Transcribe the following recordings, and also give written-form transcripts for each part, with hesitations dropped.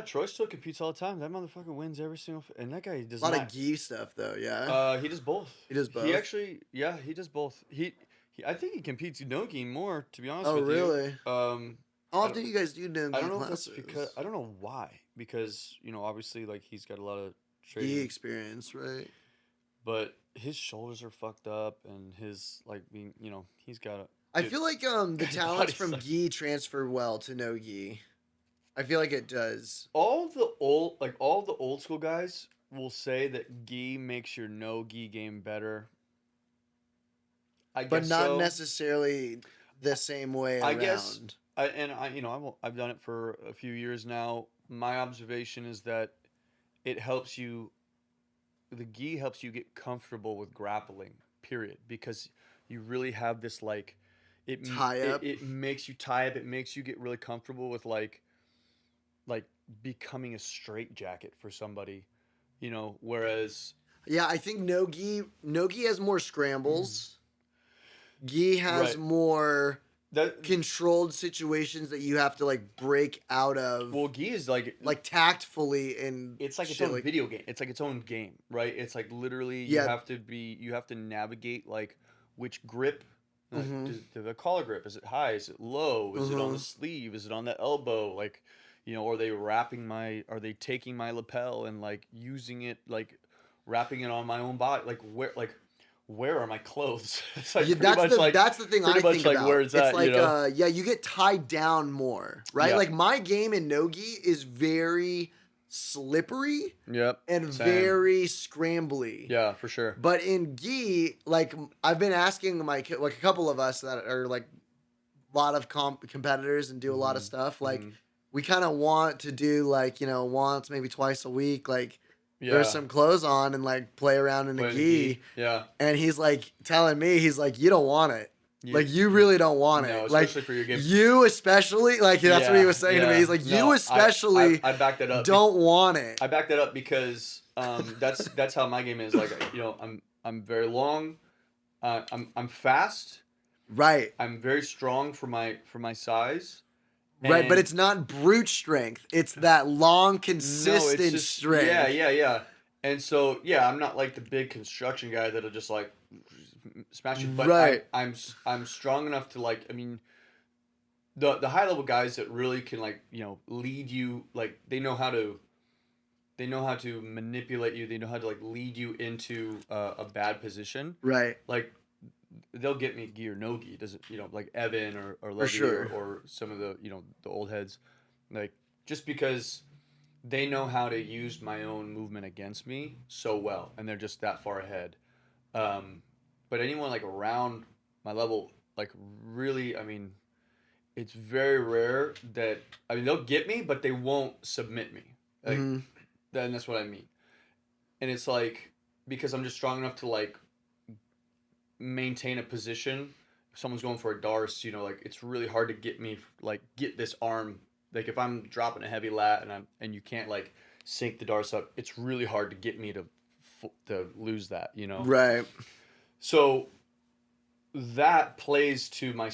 Troy still competes all the time. That motherfucker wins every single. And that guy does a lot of gi stuff though. Yeah. He does both. He does both. He actually, yeah, he does both. He I think he competes NoGi more. To be honest Oh, with really? you. How often do you guys do NoGi I don't know classes? if that's because I don't know why. Because obviously, like he's got a lot of gi training experience, right? but his shoulders are fucked up, and his like being, he's got a. I feel like the talents from like, gi transfer well to NoGi. I feel like it does. all the old school guys will say that gi makes your no-gi game better. I But guess not so. necessarily the same way I around. guess I've done it for a few years now. My observation is that it helps you. The gi helps you get comfortable with grappling. Period, because you really have this like, Tie up. It makes you tie up. It makes you get really comfortable with like becoming a straitjacket for somebody, Whereas Yeah, I think NoGi has more scrambles. Gi has Right. more that controlled situations that you have to like break out of. well, gi is like Tactfully and it's like its shit, own video game. It's like its own game, right? It's like literally Yeah. you have to navigate like which grip. Like, Mhm. the collar grip, is it high? Is it low? Is it on the Mhm. sleeve? Is it on the elbow? Like, are they taking my lapel and like using it, like wrapping it on my own body? Where are my clothes? It's like Yeah, that's the thing I pretty much think like about. where it's at, like you get tied down more, right? Yeah. Like my game in NoGi is very slippery Yep. and Same. very scrambly. Yeah, for sure. But in gi, like I've been asking like a couple of us that are like a lot of competitors and do a lot of stuff. Like we kind of want to do like once maybe twice a week, like there's some clothes on and like play around in a gi. Yeah. And he's like telling me, he's like, you don't want it. Like you really don't want No, it. especially Like for your game. you especially, like that's what he was saying to me. He's like, No, you especially I backed that up. don't want it. I backed that up because that's how my game is. Like I'm very long, I'm fast. Right. I'm very strong for my size. Right, but it's not brute strength. It's that long, consistent strength. Yeah. And so I'm not like the big construction guy that'll just like smash you. But Right. I'm strong enough to like. I mean, the high level guys that really can like lead you, like they know how to manipulate you. They know how to like lead you into a bad position. Right. Like they'll get me gi or no gi. Doesn't like Evan or Levy sure. or some of the the old heads, like just because they know how to use my own movement against me so well, and they're just that far ahead. But anyone like around my level, like really, I mean, it's very rare that they'll get me, but they won't submit me. Like then that's what I mean. And it's like because I'm just strong enough to like maintain a position. If someone's going for a darce, like it's really hard to get me get this arm. Like if I'm dropping a heavy lat and you can't like sink the darce up, it's really hard to get me to lose that. Right. So that plays to my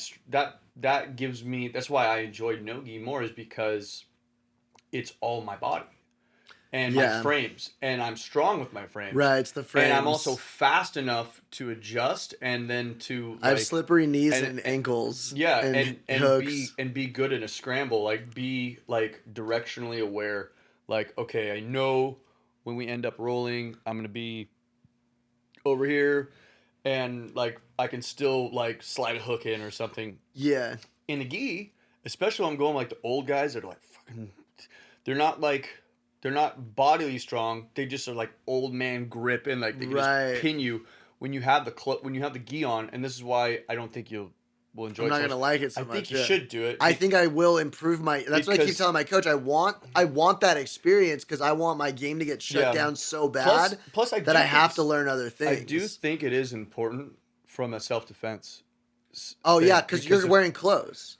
that gives me. That's why I enjoyed NoGi more, is because it's all my body. And my frames, and I'm strong with my frames. Right, it's the frames. And I'm also fast enough to adjust, and then to I have slippery knees and ankles. Yeah, and hooks. be good in a scramble. Like be like directionally aware. Like okay, I know when we end up rolling, I'm gonna be over here, and like I can still like slide a hook in or something. Yeah. In the gi, especially when I'm going like the old guys that are like fucking. They're not bodily strong. They just are like old man grip, and like they can just pin you when you have the gi on. And this is why I don't think will enjoy. I'm not gonna like it so much. I think you should do it. I think I will improve my. That's what I keep telling my coach. I want that experience because I want my game to get shut down so bad. Plus, I have to learn other things. I do think it is important from a self-defense. Oh yeah, because you're wearing clothes.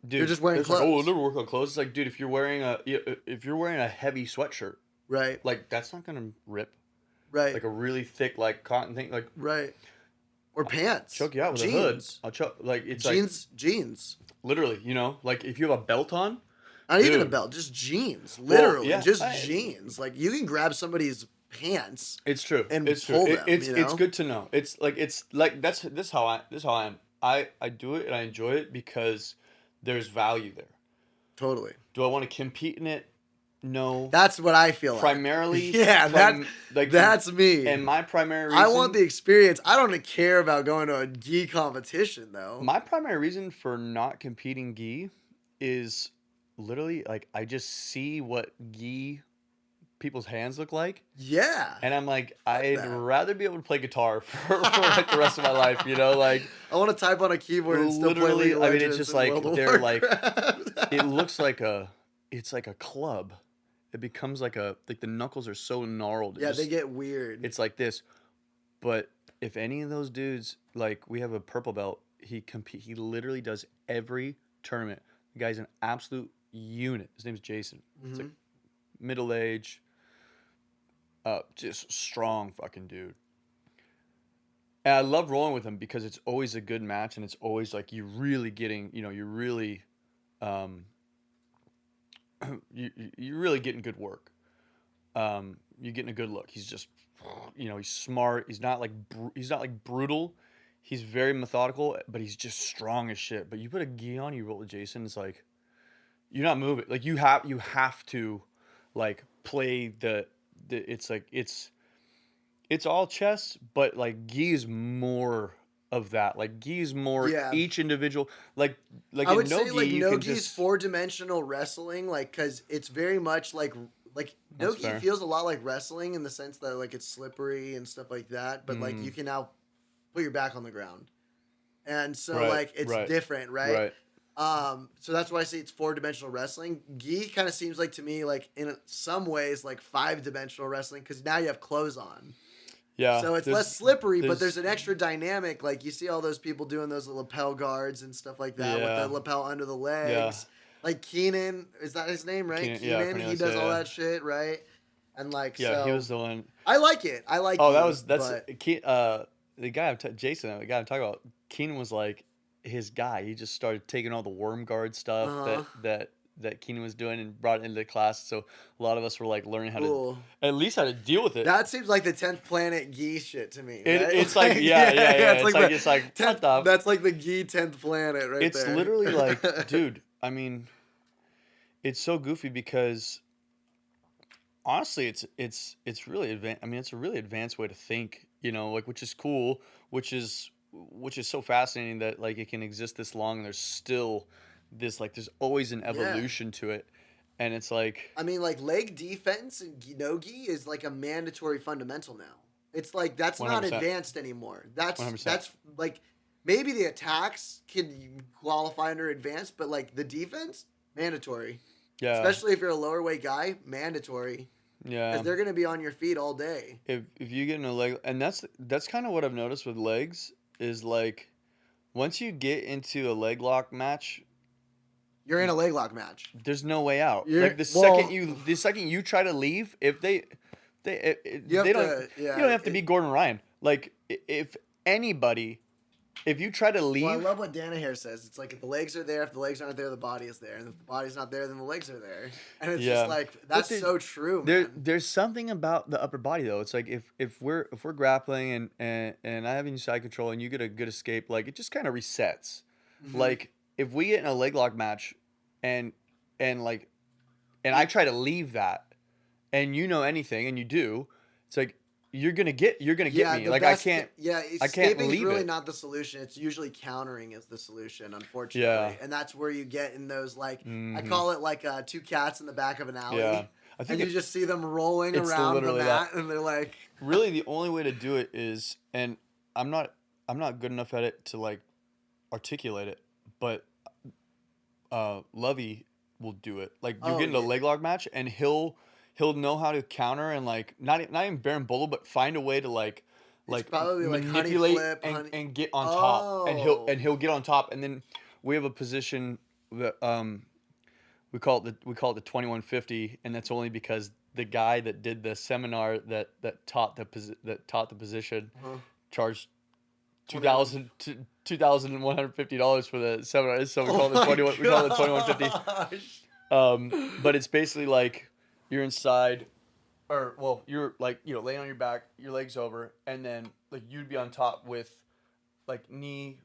Dude, you're just wearing clothes. Like, we'll never work on clothes. It's like, dude, if you're wearing a heavy sweatshirt, right? Like that's not gonna rip, right? Like a really thick like cotton thing, like right. Or pants. Choke you out with a hood. I'll choke like it's jeans. Literally, like if you have a belt on, Not even a Dude. belt, just jeans. Literally, yeah, just jeans. Like you can grab somebody's pants. It's true. And It's pull true. them, It's you it's know? good to know. It's like this how I am. I do it and I enjoy it because there's value there. Totally. Do I want to compete in it? No. That's what I feel like. Primarily, Yeah, that's me. And my primary reason. I want the experience. I don't care about going to a gi competition though. My primary reason for not competing gi is literally like I just see what gi people's hands look like. Yeah. And I'm like, Fuck I'd that. rather be able to play guitar for like the rest of my life, you know, like I want to type on a keyboard and still play literally. League of I mean, it's Legends just and like World of they're like, Warcraft. it looks like it's like a club. It becomes like the knuckles are so gnarled. Yeah, they get weird. It's like this. But if any of those dudes, like we have a purple belt, he literally does every tournament. The guy's an absolute unit. His name's Jason. It's like middle age. Just strong fucking dude. And I love rolling with him because it's always a good match and it's always like you're really getting, you're really you're really getting good work. You're getting a good look. He's just he's smart. He's not like brutal. He's very methodical, but he's just strong as shit. But you put a gi on, you roll with Jason, it's like you're not moving. Like you have to like play it's like it's all chess, but like gi is more of that. Like gi is more each individual. Like I would in say like you can Nogi is 4-dimensional wrestling, like because it's very much like That's Nogi fair. feels a lot like wrestling in the sense that like it's slippery and stuff like that, but like you can now put your back on the ground, and so like it's different, right? So that's why I say it's 4-dimensional wrestling. Gi kind of seems like to me like in some ways like 5-dimensional wrestling because now you have clothes on. Yeah. So it's less slippery, but there's an extra dynamic. Like you see all those people doing those lapel guards and stuff like that with the lapel under the legs. Yeah. Like Keenan, is that his name, right? Keenan, he does all that shit, right? And like, he was the one. I like it. I like. Oh, that's the guy Jason, the guy I'm talking about. Keenan was like his guy. He just started taking all the worm guard stuff that Keenan was doing and brought it into the class. So a lot of us were like learning how to at least how to deal with it. That seems like the 10th planet gi shit to me. Right? It's like it's like 10th, that's like the gi 10th planet, right? It's there. literally like, dude. I mean, it's so goofy because honestly, it's really advanced. I mean, it's a really advanced way to think. Like which is cool, which is so fascinating that like it can exist this long and there's still this like there's always an evolution to it, and it's like I mean like leg defense and no-gi is like a mandatory fundamental now. It's like that's 100%. Not advanced anymore. That's 100%. That's like maybe the attacks can qualify under advanced, but like the defense mandatory. Yeah. Especially if you're a lower weight guy, mandatory. Yeah. Because they're gonna be on your feet all day. If you get in a leg, and that's kind of what I've noticed with legs is like once you get into a leg lock match. You're in a leg lock match. There's no way out. Like the second you try to leave, if they don't have to be Gordon Ryan. Like if you try to leave. Well, I love what Danaher says. It's like if the legs are there, if the legs aren't there, the body is there, and if the body's not there, then the legs are there. And it's just like that's so true. There's something about the upper body though. It's like if we're grappling and I have you side control and you get a good escape, like it just kind of resets. Mm-hmm. Like if we get in a leg lock match and I try to leave that and anything and you do, it's like you're gonna get me. Like I can't escaping is really it. Not the solution. It's usually countering is the solution, unfortunately. Yeah. And that's where you get in those like I call it like two cats in the back of an alley. Yeah. I think you just see them rolling around the mat and they're like really the only way to do it is, and I'm not good enough at it to like articulate it, but Lovey will do it. Like you get in a leg lock match and he'll know how to counter and like not even Baron Bull, but find a way to like manipulate and get on top, and he'll get on top, and then we have a position that we call it the 2150, and that's only because the guy that did the seminar that taught the position charged $2,150 for the seminar, so we call it 2150. But it's basically like you're inside, or well, you're like laying on your back, your legs over, and then like you'd be on top with like knee,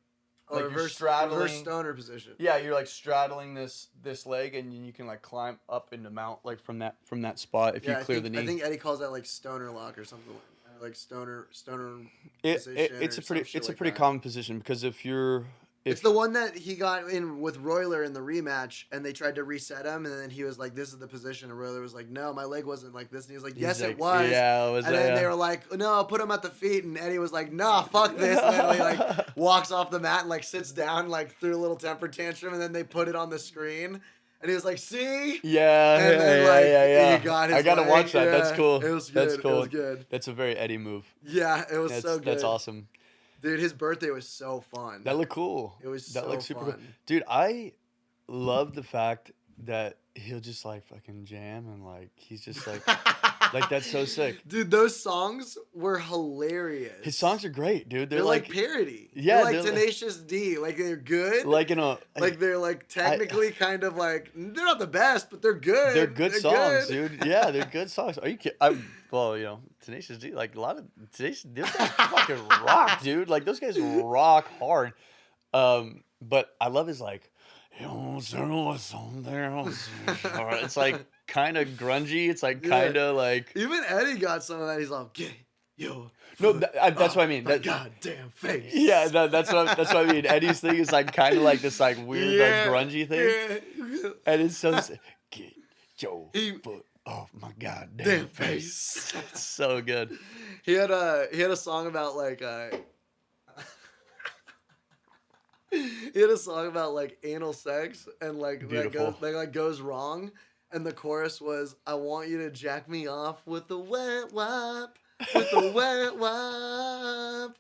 like you're reverse straddling. stoner position. Yeah, you're like straddling this leg, and you can like climb up into mount like from that spot if you clear the knee. I think Eddie calls that like stoner lock or something, like stoner position. It's a pretty common position because if it's the one that he got in with Royler in the rematch, and they tried to reset him, and then he was like, "This is the position," and Royler was like, "No, my leg wasn't like this," and he was like, "Yes, it was." Yeah, it was. And then they were like, "No, put him at the feet," and Eddie was like, "Nah, fuck this," and then he like walks off the mat and like sits down, like threw a little temper tantrum, and then they put it on the screen. And he was like, "See?" Yeah, and then, yeah. He got his I gotta watch that. Yeah, That's cool. It was good. That's cool. It was good. That's a very Eddie move. Yeah, it was so good. That's awesome. Dude, his birthday was so fun. That looked cool. It was that so looked super fun. cool. Dude, I love the fact that he'll just like fucking jam and like he's just like that's so sick. Dude, those songs were hilarious. His songs are great, dude. They're like parody. Yeah, they're like Tenacious D. Like they're good. Like like they're like technically kind of like they're not the best, but they're good. They're good songs, dude. Yeah, they're good songs. Are you kidding? Well, Tenacious D, like a lot of Tenacious D, those guys fucking rock, dude. Like those guys rock hard. But I love his like, it's like kind of grungy. It's like kind of like. Even Eddie got some of that. He's like, "Get yo." No, that's what I mean. That goddamn face. Yeah, that's what I mean. Eddie's thing is like kind of like this like weird like grungy thing, and it's so get your foot off my goddamn face. It's so good. He had a song about like he had a song about like anal sex and like that goes wrong, and the chorus was, "I want you to jack me off with the wet wipe, with the wet wipe."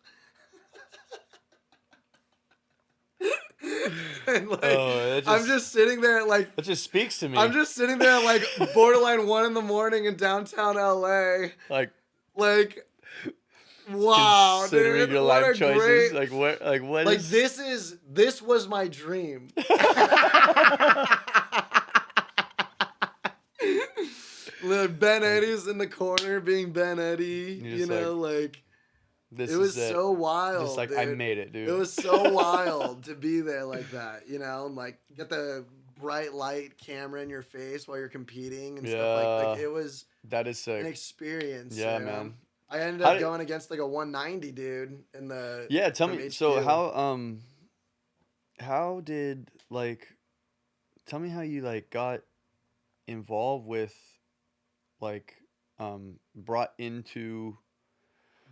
And like, I'm just sitting there like that just speaks to me. I'm just sitting there like borderline 1 a.m. in downtown LA. Like wow, considering dude, your what life a choices. Great, what like is... this was my dream. Ben Eddie's in the corner being Ben Eddie, it was so wild. Just like, dude. I made it, dude. It was so wild to be there like that, and like get the bright light camera in your face while you're competing and stuff like it was. That is sick. An experience. Yeah, man. I ended up going against like a 190 dude in the. Yeah, tell me. HQ. So how did like, tell me how you like got involved with, like, brought into.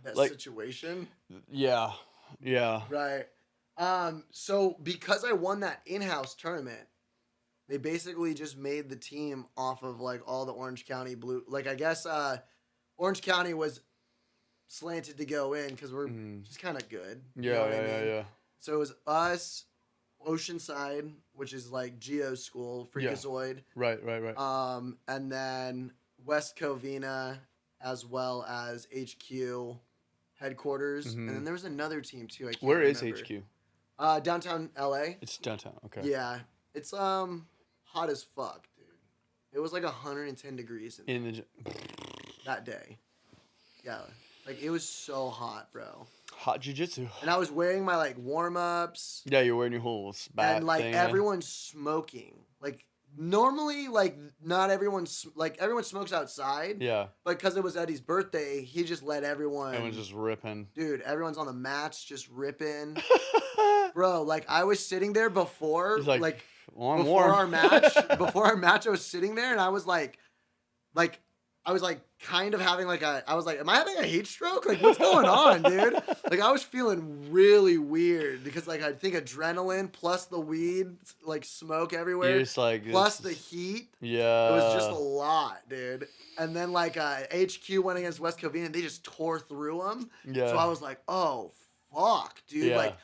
That like, situation. Yeah. Right. So because I won that in-house tournament, they basically just made the team off of like all the Orange County blue. Like I guess Orange County was slanted to go in because we're just kind of good. Yeah. So it was us, Oceanside, which is like Geo's school, Freakazoid. Yeah. Right. And then West Covina, as well as HQ headquarters, and then there was another team too. I can't remember. Where is HQ? Downtown LA. It's downtown. Okay. Yeah, it's hot as fuck, dude. It was like 110 degrees that day. Yeah, like it was so hot, bro. Hot jiu-jitsu. And I was wearing my like warm-ups. Yeah, you're wearing your whole spat and like thing, everyone's smoking. Like normally, like not everyone's like everyone smokes outside. Yeah. But because it was Eddie's birthday, he just let everyone. Everyone's just ripping. Dude, everyone's on the mats just ripping. Bro, like I was sitting there before, like before our match, I was sitting there and I was like kind of having I was like, am I having a heat stroke? Like what's going on, dude? Like I was feeling really weird because like I think adrenaline plus the weed, like smoke everywhere, you're just like, plus the heat. Yeah. It was just a lot, dude. And then like HQ went against West Covina and they just tore through them. Yeah. So I was like, oh fuck, dude. Yeah. Like,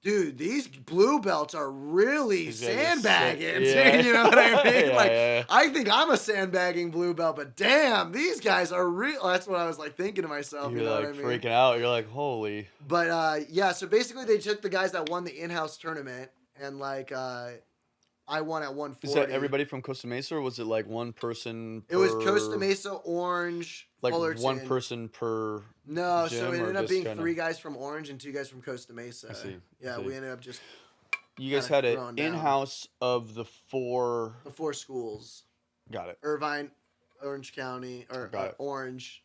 dude, these blue belts are really sandbagging. Yeah. You know what I mean? Yeah. I think I'm a sandbagging blue belt, but damn, these guys are real. That's what I was like thinking to myself. You're you know like what I mean? freaking out. You're like, holy. But yeah, so basically they took the guys that won the in-house tournament and like I won at 140. Is that everybody from Costa Mesa, or was it like one person per... It was Costa Mesa, Orange, like Fullerton. one person per No, gym, so it or ended up just being kinda... 3 guys from Orange and 2 guys from Costa Mesa. I see. Yeah, I see. we ended up just You guys kinda had throwing an down. in-house of the 4... The 4 schools. Got it. Irvine, Orange County, or Got it. Orange,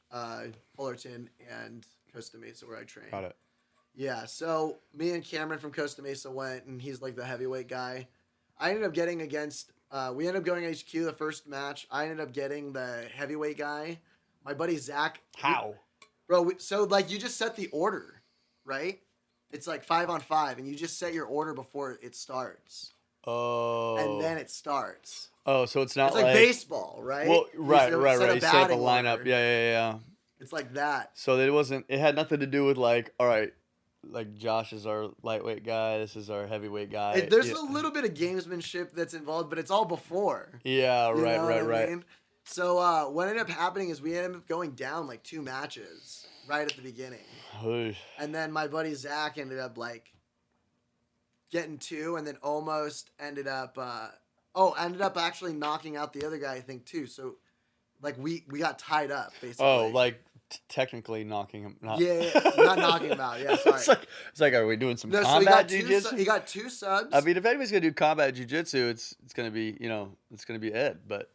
Fullerton, and Costa Mesa, where I trained. Got it. Yeah, so me and Cameron from Costa Mesa went, and he's like the heavyweight guy. I ended up getting against, we ended up going HQ the first match. I ended up getting the heavyweight guy. My buddy Zach. How? Bro, so like you just set the order, right? It's like 5-on-5, and you just set your order before it starts. Oh. And then it starts. Oh, so it's not It's like baseball, right? Well, right. You You set the batting lineup. order. Yeah. It's like that. So it had nothing to do with like, all right, like Josh is our lightweight guy, this is our heavyweight guy. There's a little bit of gamesmanship that's involved, but it's all before. Yeah, You right, know right, what I right. mean? So what ended up happening is we ended up going down like 2 matches right at the beginning. Ooh. And then my buddy Zach ended up like getting 2, and then almost ended up actually knocking out the other guy, I think, too. So like we got tied up basically. Oh, like technically knocking him. Not... Yeah, not knocking him out. Yeah, sorry. it's like, are we doing some No, so combat jiu-jitsu? he got 2 subs. I mean, if anybody's gonna do combat jiu-jitsu, it's gonna be Ed, but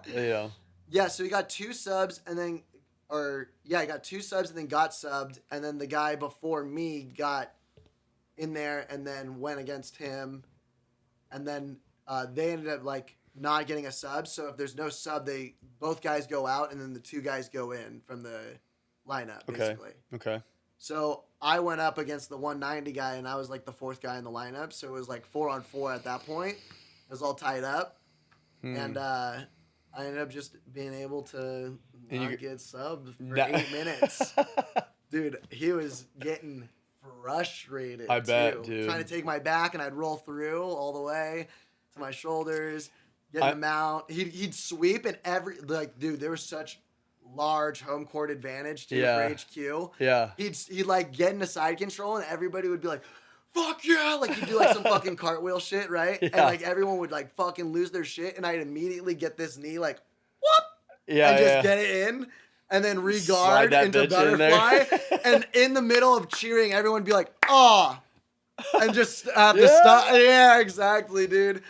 you know. Yeah, so he got 2 subs and then, he got 2 subs and then got subbed, and then the guy before me got in there and then went against him, and then they ended up like not getting a sub. So if there's no sub, both guys go out, and then the 2 guys go in from the lineup, basically. Okay. So I went up against the 190 guy, and I was like the 4th guy in the lineup. So it was like 4-on-4 at that point. It was all tied up, and I ended up just being able to not get subbed for 8 minutes. Dude, he was getting frustrated. I bet, too. dude. Trying to take my back, and I'd roll through all the way to my shoulders, getting him out. He'd sweep, and dude, there was such large home court advantage too for HQ. Yeah. He'd like get into side control, and everybody would be like, fuck yeah, like he'd do like some fucking cartwheel shit, right? Yeah. And like everyone would like fucking lose their shit, and I'd immediately get this knee like whoop, Yeah. and just get it in, and then Slide regard that into bitch in there. butterfly, and in the middle of cheering, everyone would be like, "Ah," and just have to stop. Yeah, exactly, dude.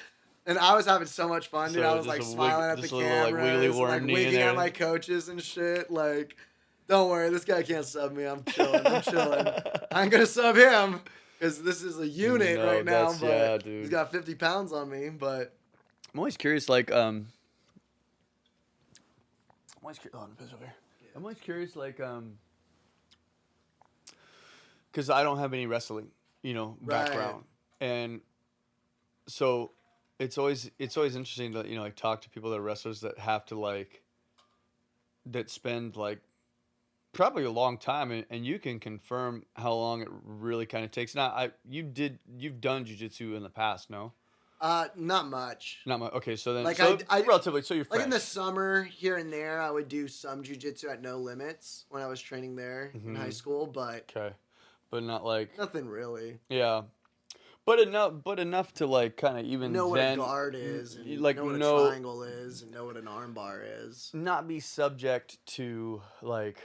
And I was having so much fun, dude. So I was just like a smiling at the just a little, like, cameras, wiggly worm like knee in winking there. at my coaches and shit. Like, don't worry, this guy can't sub me. I'm chilling. I'm gonna sub him because this is a unit No, right now. that's- But yeah, dude. he's got 50 pounds on me. But I'm always curious, like, I'm always curious, like, because I don't have any wrestling, Right. background, and so it's always interesting to like talk to people that are wrestlers that have to that spend like probably a long time, and you can confirm how long it really kind of takes. Now, you've done jiu-jitsu in the past, no? not much. Not much. Okay, so then Like, so I relatively, so you're fresh. Like in the summer, here and there, I would do some jujitsu at No Limits when I was training there in high school, but Okay, but not like nothing really. yeah, but enough to like kind of even Know what then a guard is, and like know what know a triangle is, and know what an armbar is. not be subject to like,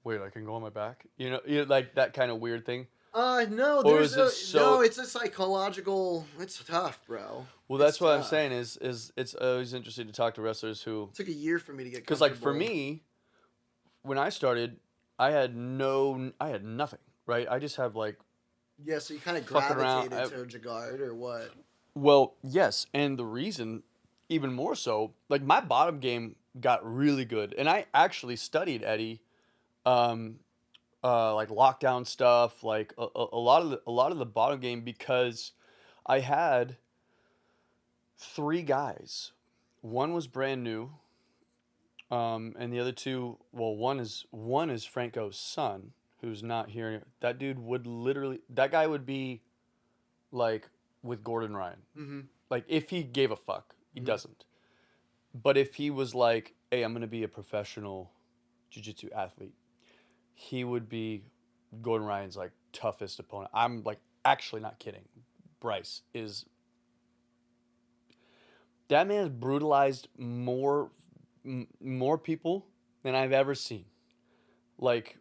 wait, I can go on my back, like that kind of weird thing. No, Or there's is it so- it's a psychological. It's tough, bro. Well, that's It's what I'm tough. saying is it's always interesting to talk to wrestlers who, It took a year for me to get because like for comfortable. me, when I started, I had nothing, right? I just have like, Yeah, so you kind of fucking around, gravitated to Jagard or what? well, yes, and the reason, even more so, like my bottom game got really good, and I actually studied Eddie, like lockdown stuff, like a lot of the bottom game, because I had 3 guys. One was brand new, and the other 2, well, one is Franco's son, who's not here. That dude that guy would be like with Gordon Ryan. Mm-hmm. Like if he gave a fuck, he doesn't. But if he was like, hey, I'm gonna be a professional jiu-jitsu athlete, he would be Gordon Ryan's like toughest opponent. I'm like actually not kidding. Bryce is That man has brutalized more people than I've ever seen. Like,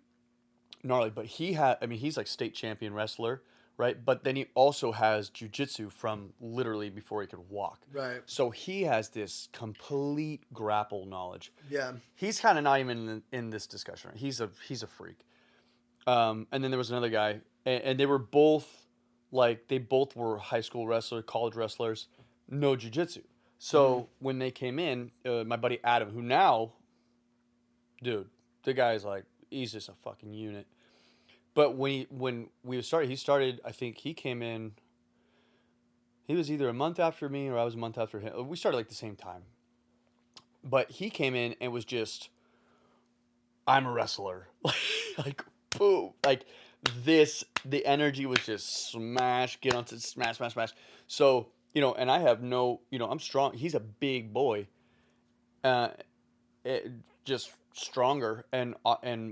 gnarly. But he's like state champion wrestler, right? But then he also has jujitsu from literally before he could walk. Right. So he has this complete grapple knowledge. Yeah. He's kind of not even in this discussion. Right? He's a freak. And then there was another guy, and they were both they both were high school wrestlers, college wrestlers, no jujitsu. So when they came in, my buddy Adam, who now, dude, the guy's like, he's just a fucking unit. But when we started, I think he came in, he was either a month after me or I was a month after him. We started like the same time. But he came in and was just, I'm a wrestler. Like, boom. Like, the energy was just smash, get onto smash. So, and I have I'm strong. He's a big boy. Just stronger and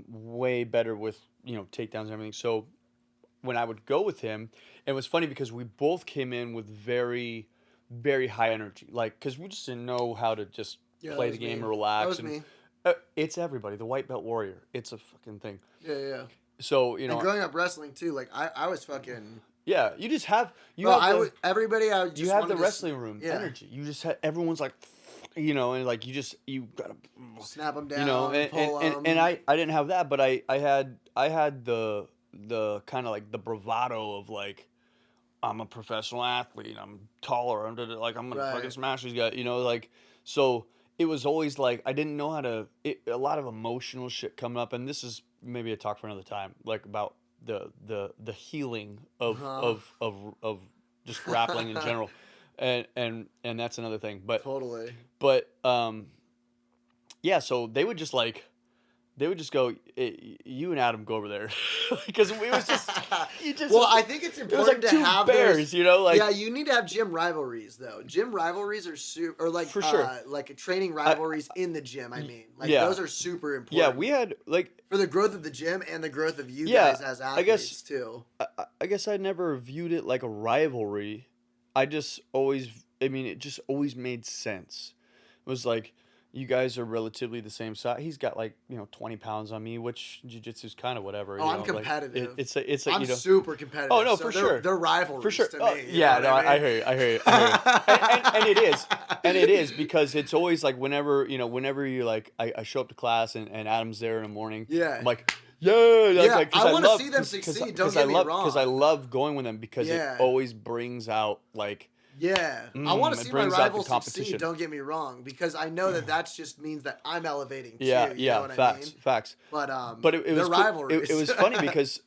way better with, takedowns and everything. So when I would go with him, it was funny because we both came in with very, very high energy. Like, because we just didn't know how to just play the game and relax. That was me. It's everybody. The white belt warrior. It's a fucking thing. Yeah. So, and growing up wrestling too, like I was fucking. Yeah, you just have everybody. I just you have the wrestling room energy. You just have, everyone's like, and like you gotta snap them down. And I didn't have that, but I had the kind of like the bravado of like, I'm a professional athlete. I'm taller. I'm gonna fucking smash these guys. Like, so it was always like I didn't know how to. A lot of emotional shit coming up, and this is maybe a talk for another time, like about the healing of just grappling in general, and that's another thing. But totally. But yeah. So they would just go, you and Adam go over there, because we was just Well, I think it's important to have bears, those, yeah, you need to have gym rivalries though. Gym rivalries are super, or like for sure, like training rivalries in the gym. I mean, those are super important. Yeah, we had for the growth of the gym and the growth of you guys as athletes too. I guess I never viewed it like a rivalry. I just always, it just always made sense. It was like, you guys are relatively the same size. He's got 20 pounds on me, which jiu-jitsu's kind of whatever. Oh, I'm competitive. It's I'm super competitive. Oh no, for sure. They're rivalries for sure. to me. Yeah, no, I hear you. and it is because it's always like whenever you I show up to class and Adam's there in the morning. Yeah. I'm like, I want to see them succeed. Don't get me wrong. Because I love going with them because it always brings out I want to see my rivals succeed. Don't get me wrong, because I know that just means that I'm elevating too. You know what I mean? Facts. But it was rivalries. It was funny because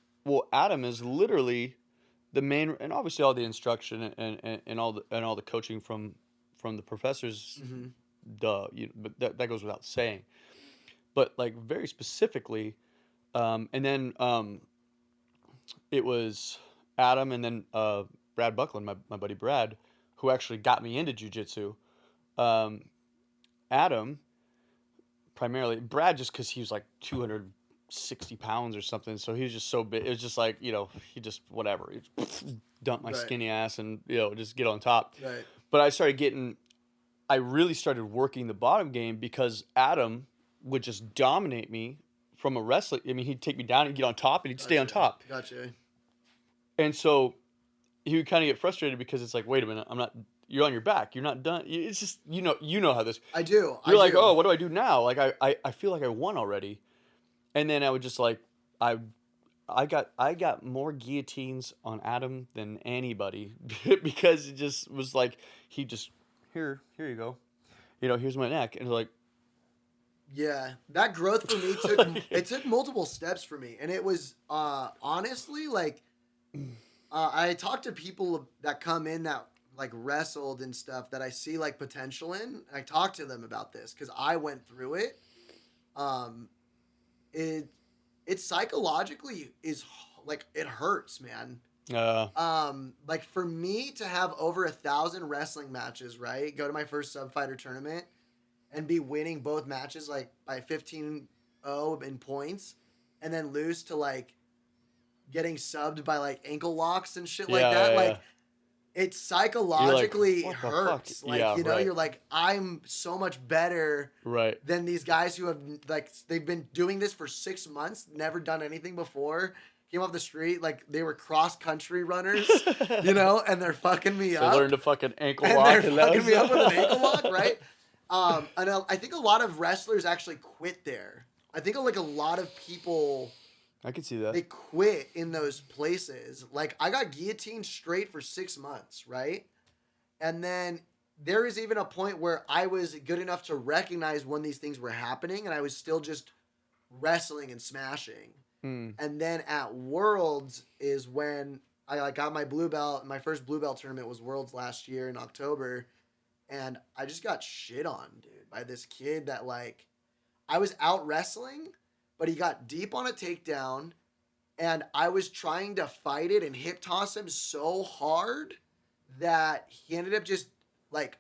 Adam is literally the main, and obviously all the instruction and all the coaching from the professors. Mm-hmm. But that goes without saying. But very specifically, and then it was Adam and then Brad Buckland, my buddy Brad, who actually got me into jiu-jitsu. Adam, primarily, Brad just because he was 260 pounds or something, so he was just so big. It was just he just whatever. He dumped my skinny ass and just get on top. Right. But I really started working the bottom game because Adam would just dominate me from a wrestling. He'd take me down and get on top, and he'd stay on top. Gotcha. And so he would kind of get frustrated because it's like, wait a minute, you're on your back. You're not done. It's just, you know how this. I do. You're oh, what do I do now? I feel like I won already. And then I would just I got more guillotines on Adam than anybody because it just was he just, here you go. Here's my neck. And yeah, that growth for me took multiple steps for me. And it was honestly I talk to people that come in that wrestled and stuff that I see potential in. I talk to them about this because I went through it. It psychologically is it hurts, man. For me to have over 1,000 wrestling matches, right? Go to my first sub fighter tournament and be winning both matches by 15-0 in points, and then lose to getting subbed by ankle locks and shit that. it psychologically "What the fuck?" hurts. Like, Yeah, you know, right. you're like, I'm so much better Right. than these guys who have, like, they've been doing this for 6 months, never done anything before, came off the street, like, they were cross-country runners, you know, and they're fucking me They up. learned to fucking ankle And lock. they're fucking me up with an ankle lock, right? And I think a lot of wrestlers actually quit there. I think, like, a lot of people, I could see that. they quit in those places. Like, I got guillotined straight for 6 months, right? And then there is even a point where I was good enough to recognize when these things were happening, and I was still just wrestling and smashing. And then at Worlds is when I like got my blue belt. My first blue belt tournament was Worlds last year in October, and I just got shit on, dude, by this kid that, like, I was out wrestling, but he got deep on a takedown, and I was trying to fight it and hip toss him so hard that he ended up just, like,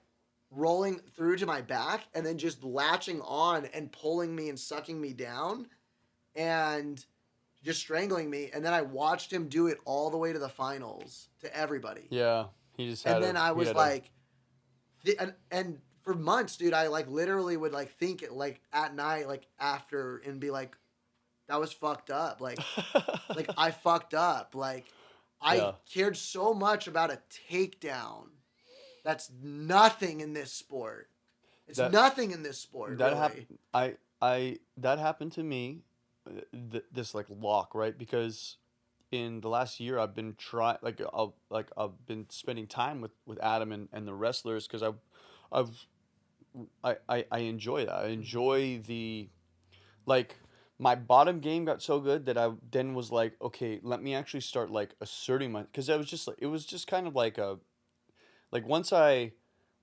rolling through to my back and then just latching on and pulling me and sucking me down and just strangling me. And then I watched him do it all the way to the finals to everybody. Yeah, he just had. And then I was like, and for months, dude, I, like, literally would, like, think it, like, at night, like, after, and be like, that was fucked up. Like, like, I fucked up. Like, I cared so much about a takedown. That's nothing in this sport. It's nothing in this sport. That really. happened. That happened to me. This like lock, right? Because in the last year, I've been I've been spending time with Adam and the wrestlers because I enjoy that. I enjoy the, like, my bottom game got so good that I then was like, okay, let me actually start, like, asserting because it was just kind of like once I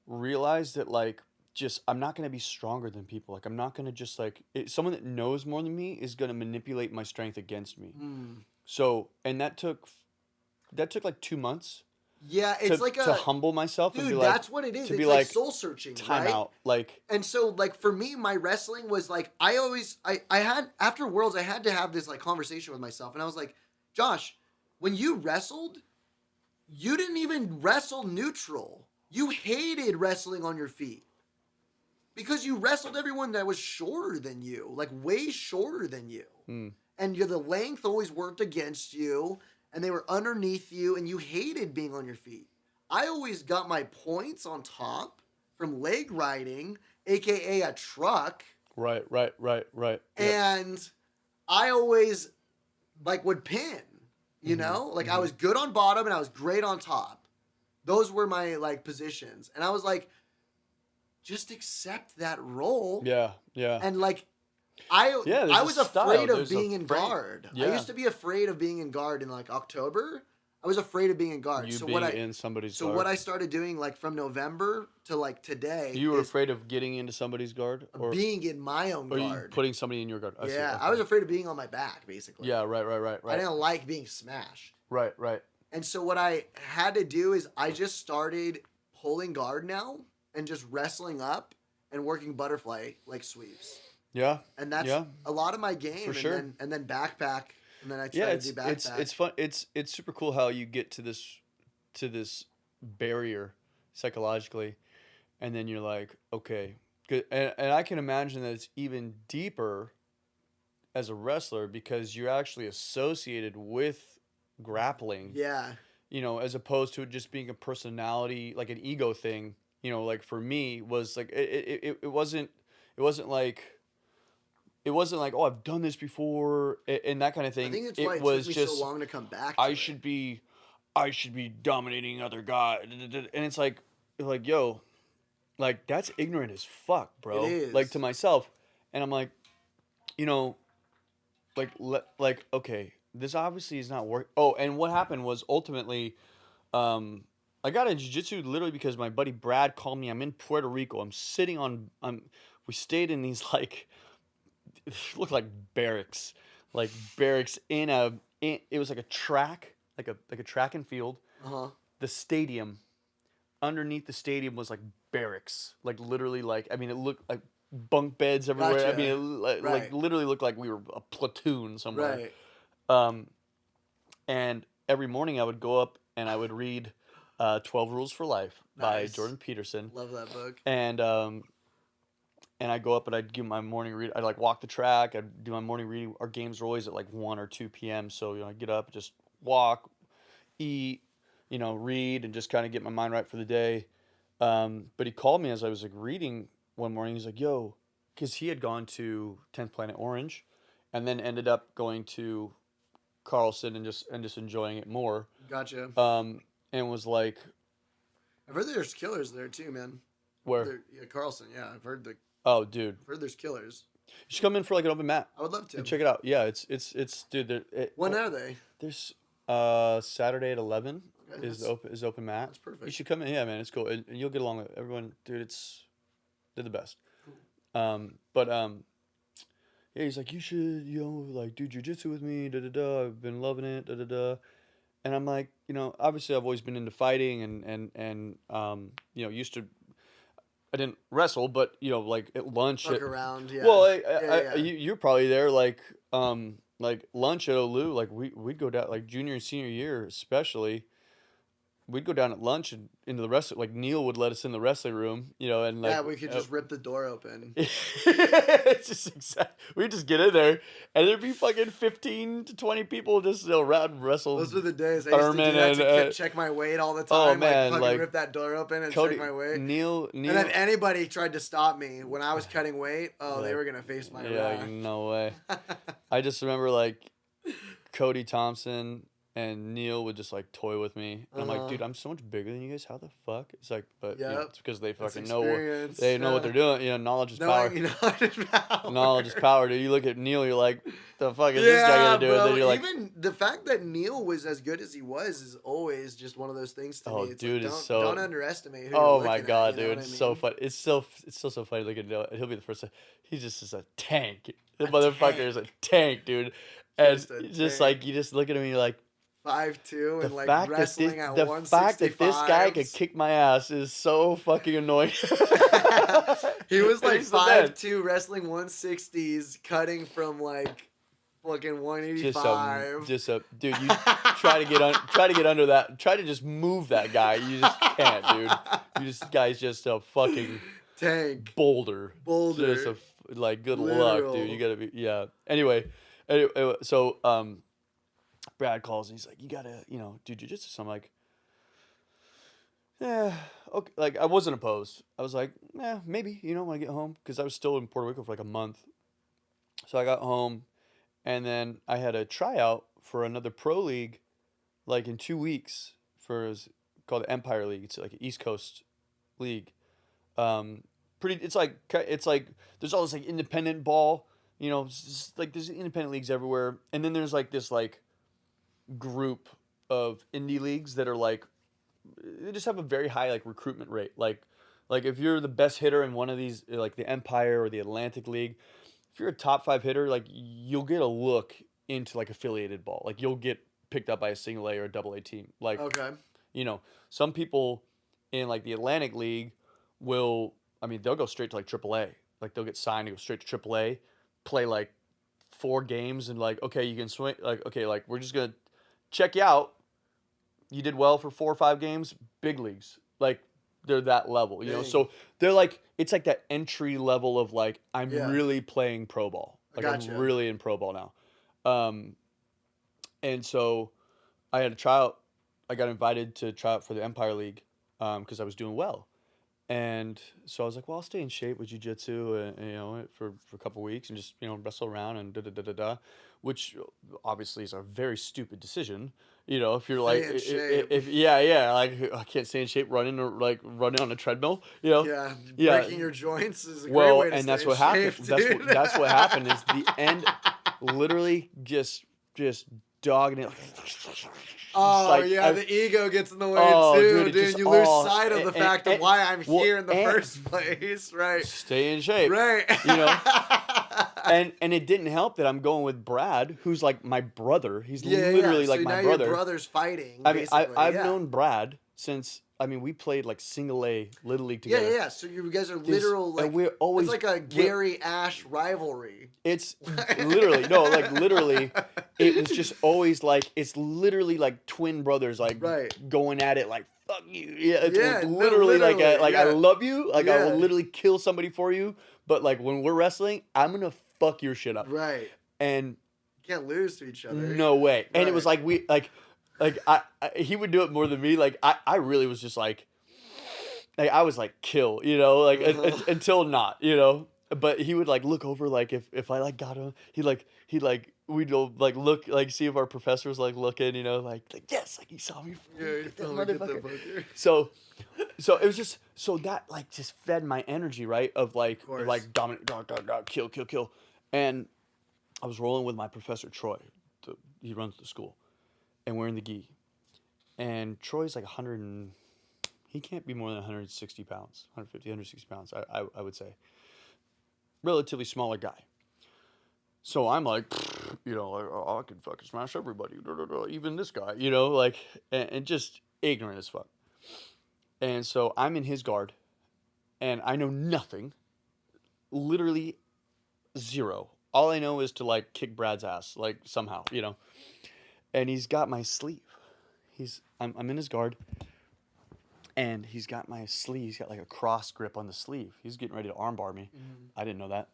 realized that, like, just I'm not going to be stronger than people. Like, I'm not going to just, like, someone that knows more than me is going to manipulate my strength against me. So, and that took like 2 months. Yeah, it's to humble myself, dude, and be like, that's what it is. to It's be like soul searching, time right? out, like. And so, like, for me, my wrestling was like, I had, after Worlds, I had to have this, like, conversation with myself, and I was like, Josh, when you wrestled, you didn't even wrestle neutral. You hated wrestling on your feet. Because you wrestled everyone that was shorter than you, like, way shorter than you. And the length always worked against you, and they were underneath you, and you hated being on your feet. I always got my points on top from leg riding, aka a truck. Right. And I always, like, would pin, you know? Like, I was good on bottom, and I was great on top. Those were my, like, positions. And I was like, just accept that role. Yeah. And, like, I was afraid of being in guard. Yeah. I used to be afraid of being in guard in, like, October. I was afraid of being in guard. In somebody's guard. So what I started doing, like, from November to, like, today. You were afraid of getting into somebody's guard? Or being in my own guard. Or you putting somebody in your guard? I was afraid of being on my back, basically. Yeah, right. I didn't like being smashed. Right. And so what I had to do is I just started pulling guard now and just wrestling up and working butterfly, like, sweeps. Yeah. And that's a lot of my game. For sure. And then backpack. And then I try to do backpack. It's fun. It's super cool how you get to this barrier psychologically, and then you're like, okay, good. And I can imagine that it's even deeper as a wrestler because you're actually associated with grappling. Yeah. You know, as opposed to it just being a personality, like an ego thing. You know, like for me was like it wasn't like. It wasn't like, oh, I've done this before, and that kind of thing. I think that's it why it was took me just so long to come back. I should be dominating other guys, and it's like, yo, like, that's ignorant as fuck, bro. It is. Like, to myself, and I'm like, you know, like okay, this obviously is not working. Oh, and what happened was ultimately, I got into jiu-jitsu literally because my buddy Brad called me. I'm in Puerto Rico. I'm sitting on. We stayed in these, like. It looked like barracks in it was like a track, like a track and field. The stadium, underneath the stadium was like barracks, like literally, like, I mean, it looked like bunk beds everywhere. Gotcha. I mean, it like literally looked like we were a platoon somewhere. Right. And every morning I would go up and I would read 12 Rules for Life by Nice. Jordan Peterson. Love that book. And I go up and I'd do my morning read. I'd like walk the track. I'd do my morning reading. Our games are always at like 1 or 2 p.m. So, I get up, just walk, eat, read, and just kind of get my mind right for the day. But he called me as I was like reading one morning. He's like, yo, because he had gone to 10th Planet Orange and then ended up going to Carlson and just enjoying it more. Gotcha. And was like, I've heard there's killers there too, man. where? Yeah, Carlson. Yeah, I've heard Oh, dude. there's killers. You should come in for like an open mat. I would love to. And check it out. Yeah, it's dude. When are they? There's Saturday at 11 Okay, is open mat. That's perfect. You should come in. Yeah, man, it's cool, and you'll get along with everyone, dude. They're the best. Yeah, he's like, you should like do jujitsu with me. Da da da. I've been loving it. Da da da. And I'm like, obviously I've always been into fighting and used to. I didn't wrestle, but like at lunch. Fuck around, yeah. Well, Yeah. you're probably there, like lunch at Olu. Like we'd go down, like junior and senior year, especially. We'd go down at lunch and into the wrestling. Like Neil would let us in the wrestling room, and like yeah, we could just rip the door open. It's just we just get in there, and there'd be fucking 15 to 20 people just around wrestle. Those were the days I used to do that to check my weight all the time. Oh man, like rip that door open and check my weight. Neil. And if anybody tried to stop me when I was cutting weight, they were gonna face my wrath. No way. I just remember like Cody Thompson and Neil would just like toy with me. And I'm like, dude, I'm so much bigger than you guys. How the fuck? It's like, but it's because they fucking know what they're doing. Knowledge is power. Knowledge is power, dude. You look at Neil, you're like, the fuck is this guy gonna do? Bro, And then you're like, even the fact that Neil was as good as he was is always just one of those things to me. It's dude, like, it's so. Don't underestimate who Oh you're my looking god, at, dude, it's so fun. It's still so funny looking at He'll be the first. He just is a tank. The motherfucker is a tank, dude. And just like you just look at him and you're like. 5'2" and like wrestling at 165. The fact that this guy could kick my ass is so fucking annoying. He was like 5'2", wrestling 160s, cutting from like fucking 185. Dude, you try to get under that. Try to just move that guy. You just can't, dude. Guy's just a fucking tank boulder. Just good luck, dude. You gotta be Anyway, so Brad calls and he's like, you gotta, do jujitsu. So I'm like, yeah, okay. Like, I wasn't opposed. I was like, yeah, maybe, when I get home. Because I was still in Puerto Rico for like a month. So I got home, and then I had a tryout for another pro league, like in 2 weeks, it's called the Empire League. It's like an East Coast league. It's like there's all this like independent ball, like there's independent leagues everywhere. And then there's like this like group of indie leagues that are like they just have a very high like recruitment rate. Like if you're the best hitter in one of these, like the Empire or the Atlantic League, if you're a top 5 hitter, like you'll get a look into like affiliated ball. Like you'll get picked up by a single A or a double A team. Like okay, some people in like the Atlantic League they'll go straight to like triple A. Like they'll get signed to go straight to triple A, play like 4 games and like, okay, you can swing. Like, okay, like we're just gonna check you out. You did well for 4 or 5 games. Big leagues, like they're that level, Dang. So they're like it's like that entry level of like I'm really playing pro ball. Like I'm really in pro ball now. And so I had a tryout. I got invited to try out for the Empire League because I was doing well. And so I was like, well, I'll stay in shape with jiu-jitsu, for a couple of weeks and just, wrestle around and da-da-da-da-da, which obviously is a very stupid decision. If you're like, like I can't stay in shape running on a treadmill, breaking your joints is a great way to and that's stay what in happened. shape, That's what happened is the end, literally just dogging it. Oh, the ego gets in the way too, dude. You lose sight of the fact of why I'm here in the first place, right? Stay in shape, right? And it didn't help that I'm going with Brad, who's like my brother. He's literally like my brother. Your brother's fighting. I've known Brad since. We played like single A Little League together. Yeah. So you guys are literal like and we're always it's like a Gary Ash rivalry. It's literally it was just always like it's literally like twin brothers like going at it like fuck you. Yeah, it's Yeah, no, literally like literally, I yeah. love you. Like I Yeah. will literally kill somebody for you. But like when we're wrestling, I'm gonna fuck your shit up. Right. And You can't lose to each other. no way. And it was Right. like I he would do it more than me. Like I really was just like I was like kill, you know, like until not, you know. But he would like look over like if I like got him, he like we'd go like look like see if our professor was like looking, you know, like yes, like he saw me. Yeah, you Get that felt me, get that motherfucker. fucker. So it was just so that like just fed my energy, right? Of like course. dominant, kill. And I was rolling with my professor Troy. He runs the school, and we're in the gi. And Troy's like 100 and he can't be more than 160 pounds, 150, 160 pounds. I would say. Relatively smaller guy. So I'm like, you know, like, oh, I can fucking smash everybody, even this guy, you know, like, and just ignorant as fuck. And so I'm in his guard, and I know nothing, literally zero. All I know is to like kick Brad's ass, like somehow, you know. And he's got my sleeve. I'm in his guard, and he's got my sleeve. He's got like a cross grip on the sleeve. He's getting ready to armbar me. I didn't know that.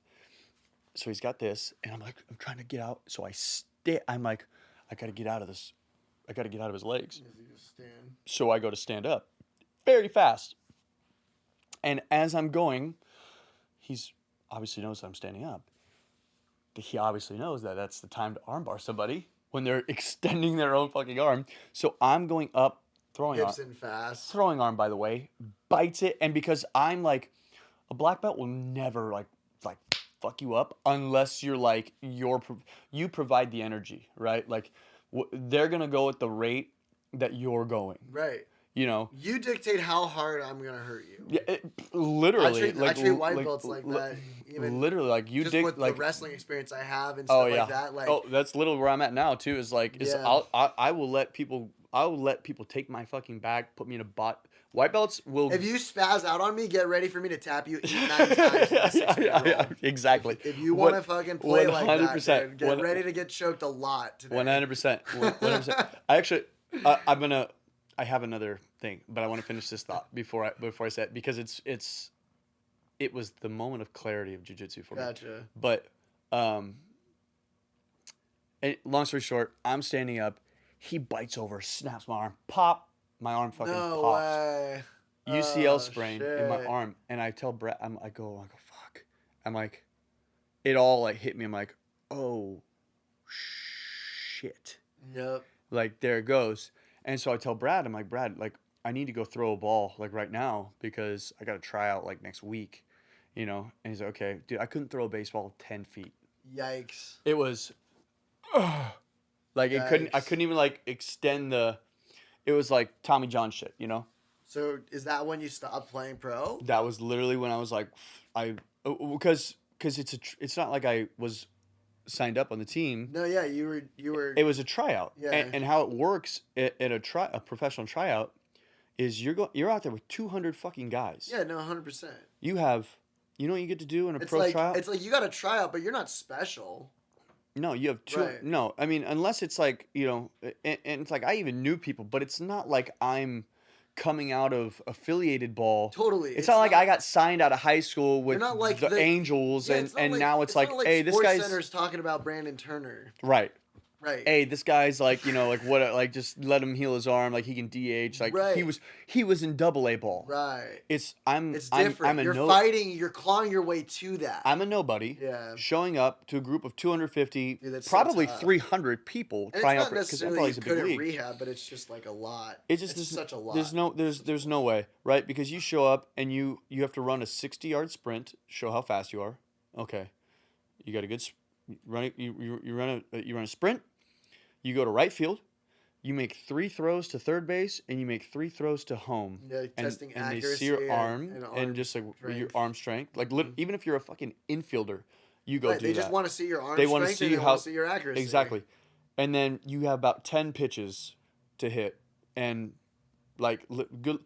So he's got this, and I'm like, I'm trying to get out. So I'm like, I gotta get out of this. I gotta get out of his legs. So I go to stand up very fast. And as I'm going, he's obviously knows that I'm standing up. He obviously knows that that's the time to armbar somebody when they're extending their own fucking arm. So I'm going up, throwing arm. Gibson fast. Throwing arm, by the way, bites it. And because I'm like, a black belt will never like fuck you up unless you're like, you provide the energy, right? Like they're going to go at the rate that you're going. Right. You know, you dictate how hard I'm gonna hurt you. Yeah, literally. I treat white belts like that. Even literally, like you just dig with like the wrestling experience I have and stuff like that. Like, that's literally where I'm at now too. Is like, Yeah. I will let people take my fucking bag, put me in a bot. White belts will. if you spaz out on me, get ready for me to tap you 9 times. In a 6-minute roll. Exactly. If you want to fucking play like that, 100%. dude, get ready to get choked a lot today. 100%. 100%. I actually, I have another thing, but I want to finish this thought before I say it, because it was the moment of clarity of jiu-jitsu for me. Gotcha. But and long story short, I'm standing up. He bites over, snaps my arm, pop. My arm fucking No pops. way. UCL sprain in my shit. arm, and I tell Brett, I go, fuck. I'm like, it all like hit me. I'm like, oh, shit. Yep. Like there it goes. And so I tell Brad, I'm like, Brad, like I need to go throw a ball like right now because I got to try out like next week, you know. And he's like, okay, dude, I couldn't throw a baseball 10 feet. Yikes. It was, like I couldn't even like extend the. It was like Tommy John shit, you know? So is that when you stopped playing pro? That was literally when I was like, because it's not like I was signed up on the team. No, yeah, you were. It was a tryout. Yeah. And how it works in a professional tryout is you're out there with 200 fucking guys. Yeah, no, 100%. You know what you get to do in a pro like, tryout? It's like you got a tryout, but you're not special. No, you have two. Right. No, I mean, unless it's like, you know, and it's like I even knew people, but it's not like I'm coming out of affiliated ball. Totally. It's not like I got signed out of high school with not like the Angels, Yeah, and now it's like, not hey, this Sports guy's Center's talking about Brandon Turner. right. Right. Hey, this guy's like, you know, like what, like just let him heal his arm, like he can DH, like Right. he was in double A ball. Right. It's different. I'm a You're fighting. You're clawing your way to that. I'm a nobody. Yeah. Showing up to a group of 250, Dude, that's so probably tough. 300 people And trying it's out not for because necessarily NFL's you a big couldn't league. rehab, but it's just like a lot. It's just It's such a lot. There's no way, right? Because you show up and you have to run a 60-yard sprint, show how fast you are. Okay, you got a good running. You run a sprint. You go to right field. You make 3 throws to third base, and you make 3 throws to home. Yeah, testing and they accuracy see your arm and and just like your strength. arm strength. Like even if you're a fucking infielder, you go Right, do they that. just want to see your arm They strength wanna and see they how- want to see your accuracy. Exactly. And then you have about 10 pitches to hit. And like good,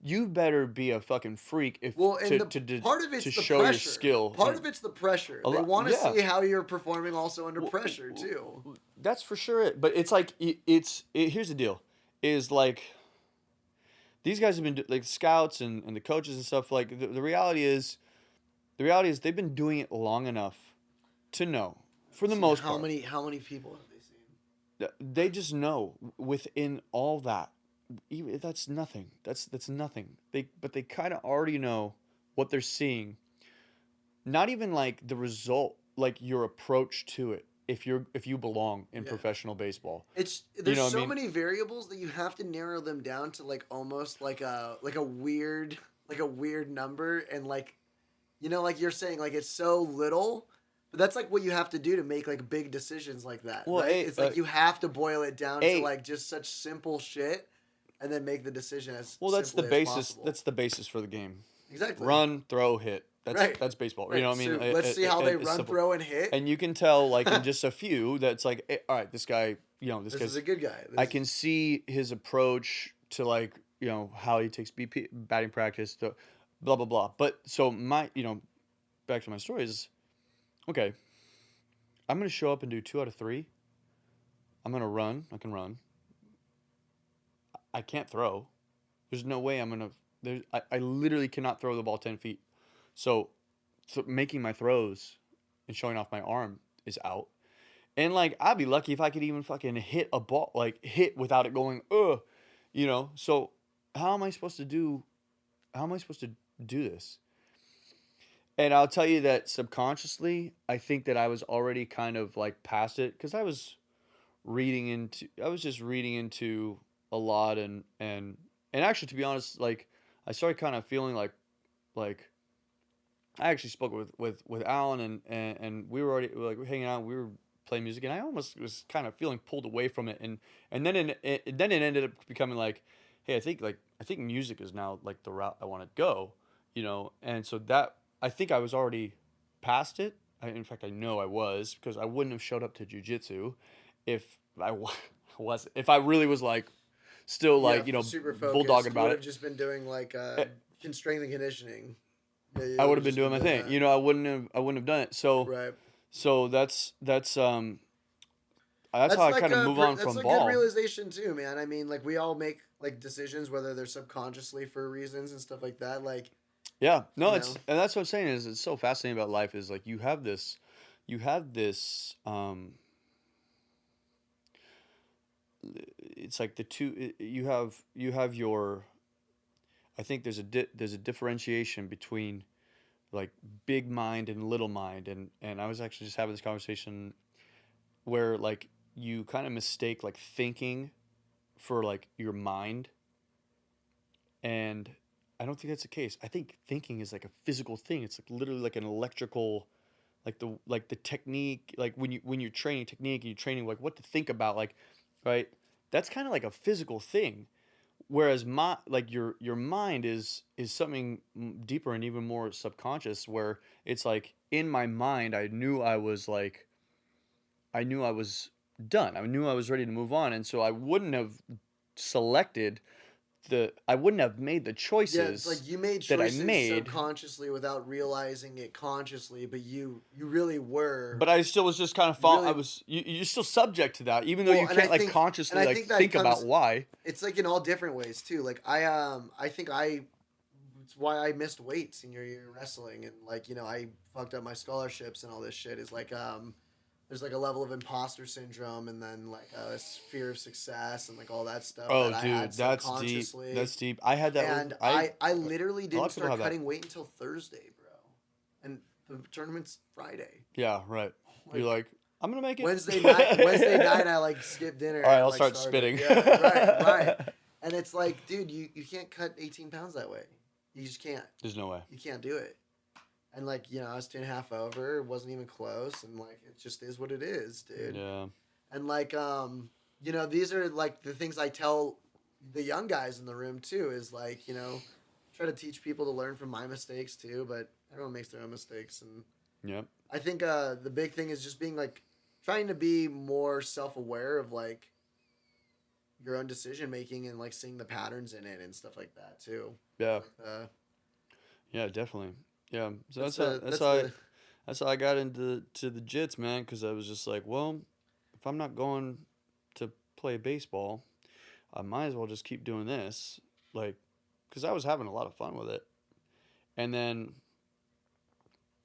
you better be a fucking freak if Well, and part of it's to the show pressure. your skill. Part of it's the pressure. A They lot- want to yeah. see how you're performing also under pressure too. That's for sure. But it's like here's the deal. Is like these guys have been like scouts and the coaches and stuff. Like the reality is they've been doing it long enough to know, for the most how part. How many people have they seen? They just know within all that. Even that's nothing. That's nothing. But they kind of already know what they're seeing. Not even like the result, like your approach to it. If you belong in professional baseball, There's so many variables that you have to narrow them down to like almost like a weird number, and like, you know, like you're saying, like it's so little, but that's like what you have to do to make like big decisions like that. Well, right? It's like you have to boil it down to like just such simple shit, and then make the decision as that's the simply as basis. possible. That's the basis for the game. Exactly. Run, throw, hit. That's baseball. Right. You know what I mean? So let's see how they run, throw, and hit. And you can tell, like, in just a few, that's like, all right, this guy, you know, this is a good guy. I can see his approach to, like, you know, how he takes batting practice, the blah, blah, blah. But so back to my story is, okay, I'm going to show up and do 2 out of 3. I'm going to run. I can run. I can't throw. There's no way I'm going to. I literally cannot throw the ball 10 feet. So making my throws and showing off my arm is out. And, like, I'd be lucky if I could even fucking hit a ball, like, hit without it going, you know. So how am I supposed to do this? And I'll tell you that subconsciously, I think that I was already kind of, like, past it, because I was just reading into a lot, and actually, to be honest, like, I started kind of feeling like I actually spoke with Alan, and we were already, like, hanging out, we were playing music, and I almost was kind of feeling pulled away from it, and then it ended up becoming like, hey, I think music is now, like, the route I want to go, you know. And so that, I think I was already past it. In fact, I know I was, because I wouldn't have showed up to jiu-jitsu if I really was, like, still, like, you know, super focused, bulldogging about it. Would have just been doing like strength and conditioning. I would have been doing my thing. That. You know, I wouldn't have done it. So right. So that's how I kind of move on from ball. That's a good realization too, man. I mean, like, we all make, like, decisions, whether they're subconsciously for reasons and stuff like that. Like, yeah, no, and that's what I'm saying is, it's so fascinating about life is, like, you have this it's like the two, you have your, I think there's a differentiation between, like, big mind and little mind, and I was actually just having this conversation where, like, you kind of mistake, like, thinking for, like, your mind, and I don't think that's the case. I think thinking is, like, a physical thing. It's, like, literally like an electrical, like the technique, like when you're training technique and you're training, like, what to think about, like, right? That's kind of like a physical thing. Whereas your mind is something deeper and even more subconscious, where it's like, in my mind, I knew I was done. I knew I was ready to move on. And so I wouldn't have made the choices. Yeah, it's like you made choices that I made subconsciously without realizing it consciously, but you really were. But I still was just kind of you're still subject to that, even though you can't, like, consciously, like, think about why. It's like in all different ways too. Like, I think it's why I missed weight senior year wrestling, and, like, you know, I fucked up my scholarships and all this shit, is like there's, like, a level of imposter syndrome, and then, like, a fear of success, and, like, all that stuff. Oh, that dude, I had that's deep. That's deep. I had that, and I literally didn't start cutting weight until Thursday, bro, and the tournament's Friday. Yeah, right. Like, you're like, I'm gonna make it. Wednesday night, I, like, skipped dinner. All right, I'll start spitting. Yeah, right. And it's like, dude, you can't cut 18 pounds that way. You just can't. There's no way. You can't do it. And, like, you know, I was 2.5 over. It wasn't even close. And, like, it just is what it is, dude. Yeah. And, like, you know, these are, like, the things I tell the young guys in the room, too, is, like, you know, try to teach people to learn from my mistakes, too. But everyone makes their own mistakes. And yep. I think the big thing is just being, like, trying to be more self-aware of, like, your own decision-making and, like, seeing the patterns in it and stuff like that, too. Yeah. Yeah, definitely. Yeah, so that's how I got into the jits, man, because I was just like, well, if I'm not going to play baseball, I might as well just keep doing this. Like, because I was having a lot of fun with it. And then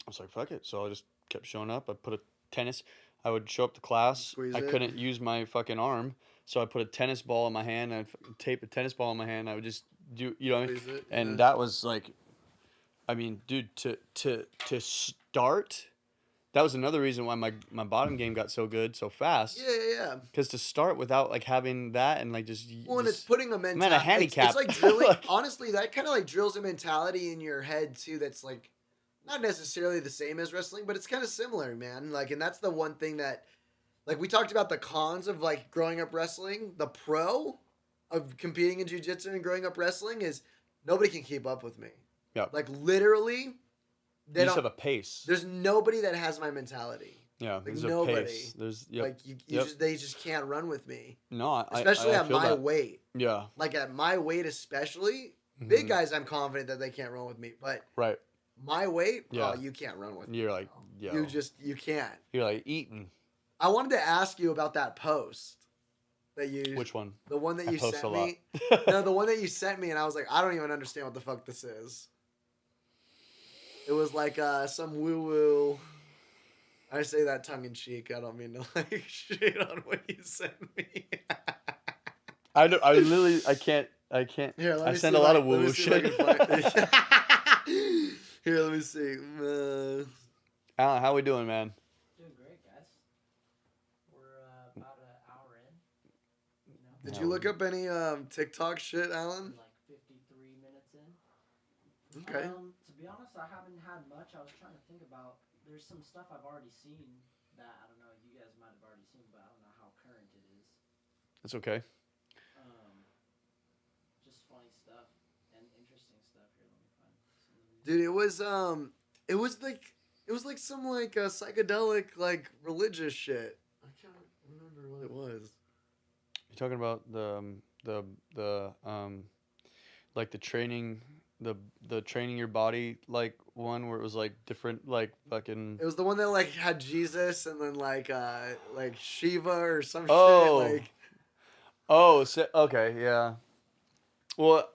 I was like, fuck it. So I just kept showing up. I put a tennis. I would show up to class. Squeeze I it. couldn't use my fucking arm. So I put a tennis ball in my hand. I'd tape a tennis ball in my hand. I would just do, you know what I mean? Squeeze it, And yeah. that was like, I mean, dude, to start, that was another reason why my bottom game got so good so fast. Yeah. Because to start without like having that and like just Well, and it's putting a mentality. I'm at a handicap. It's like drilling. Like- honestly, that kind of like drills a mentality in your head too. That's like not necessarily the same as wrestling, but it's kind of similar, man. Like, and that's the one thing that, like, we talked about the cons of like growing up wrestling. The pro of competing in jiu-jitsu and growing up wrestling is nobody can keep up with me. Yeah. Like literally, they you just don't have a pace. There's nobody that has my mentality. Yeah, Like there's nobody. a pace. There's Like they just can't run with me. No, Especially I at feel my that. weight. Yeah. Like at my weight, especially Mhm. big guys, I'm confident that they can't run with me. But Right. my weight, Yeah. oh, you can't run with me. You're like, yo. You can't. You're like eating. I wanted to ask you about that post that you. Which one? The one that I you post sent a lot. me. No, the one that you sent me, and I was like, I don't even understand what the fuck this is. It was like some woo woo. I say that tongue in cheek. I don't mean to like shit on what you sent me. I don't. I literally. I can't. Here, let I me send see a if lot I- of let me woo-woo see if I shit. can find- Here, let me see. Alan, how we doing, man? Doing great, guys. We're about an hour in. You know, Did you look up any TikTok shit, we're Alan? like 53 minutes in. Okay. To be honest, I haven't had much. I was trying to think about. There's some stuff I've already seen that I don't know. You guys might have already seen, but I don't know how current it is. It's okay. Just funny stuff and interesting stuff. Here, let me find some of these. Dude, it was like some like psychedelic like religious shit. I can't remember what it was. You talking about the like the training the training your body like one where it was like different like fucking. It was the one that like had Jesus and then like Shiva or some Oh. shit like. Oh, so, okay, yeah. Well,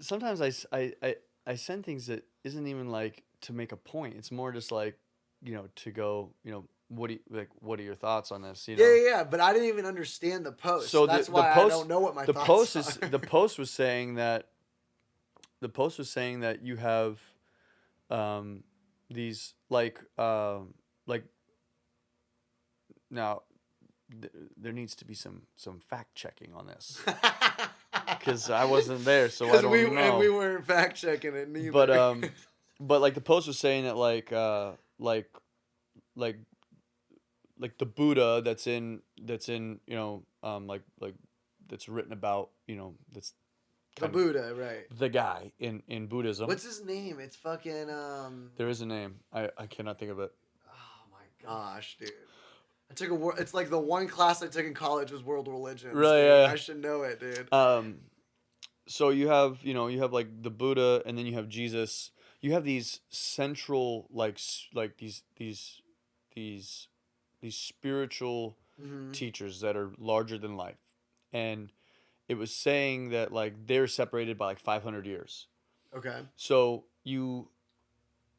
sometimes I send things that isn't even like to make a point. It's more just like, you know, to go, you know, what are your thoughts on this? You know? Yeah. But I didn't even understand the post. So That's the why post- I don't know what my the thoughts post are. the post was saying that you have these like now there needs to be some fact checking on this because I wasn't there, so I don't know. And we weren't fact checking it neither. But like the post was saying that like the Buddha that's in you know like that's written about, you know, that's the kind of Buddha, right? the guy in Buddhism. What's his name? It's fucking There is a name. I cannot think of it. Oh my gosh, dude! I took it's like the one class I took in college was world religions. Really, dude. yeah. I should know it, dude. So you have like the Buddha, and then you have Jesus. You have these central like these spiritual Mhm. teachers that are larger than life, and it was saying that like they're separated by like 500 years. Okay. So you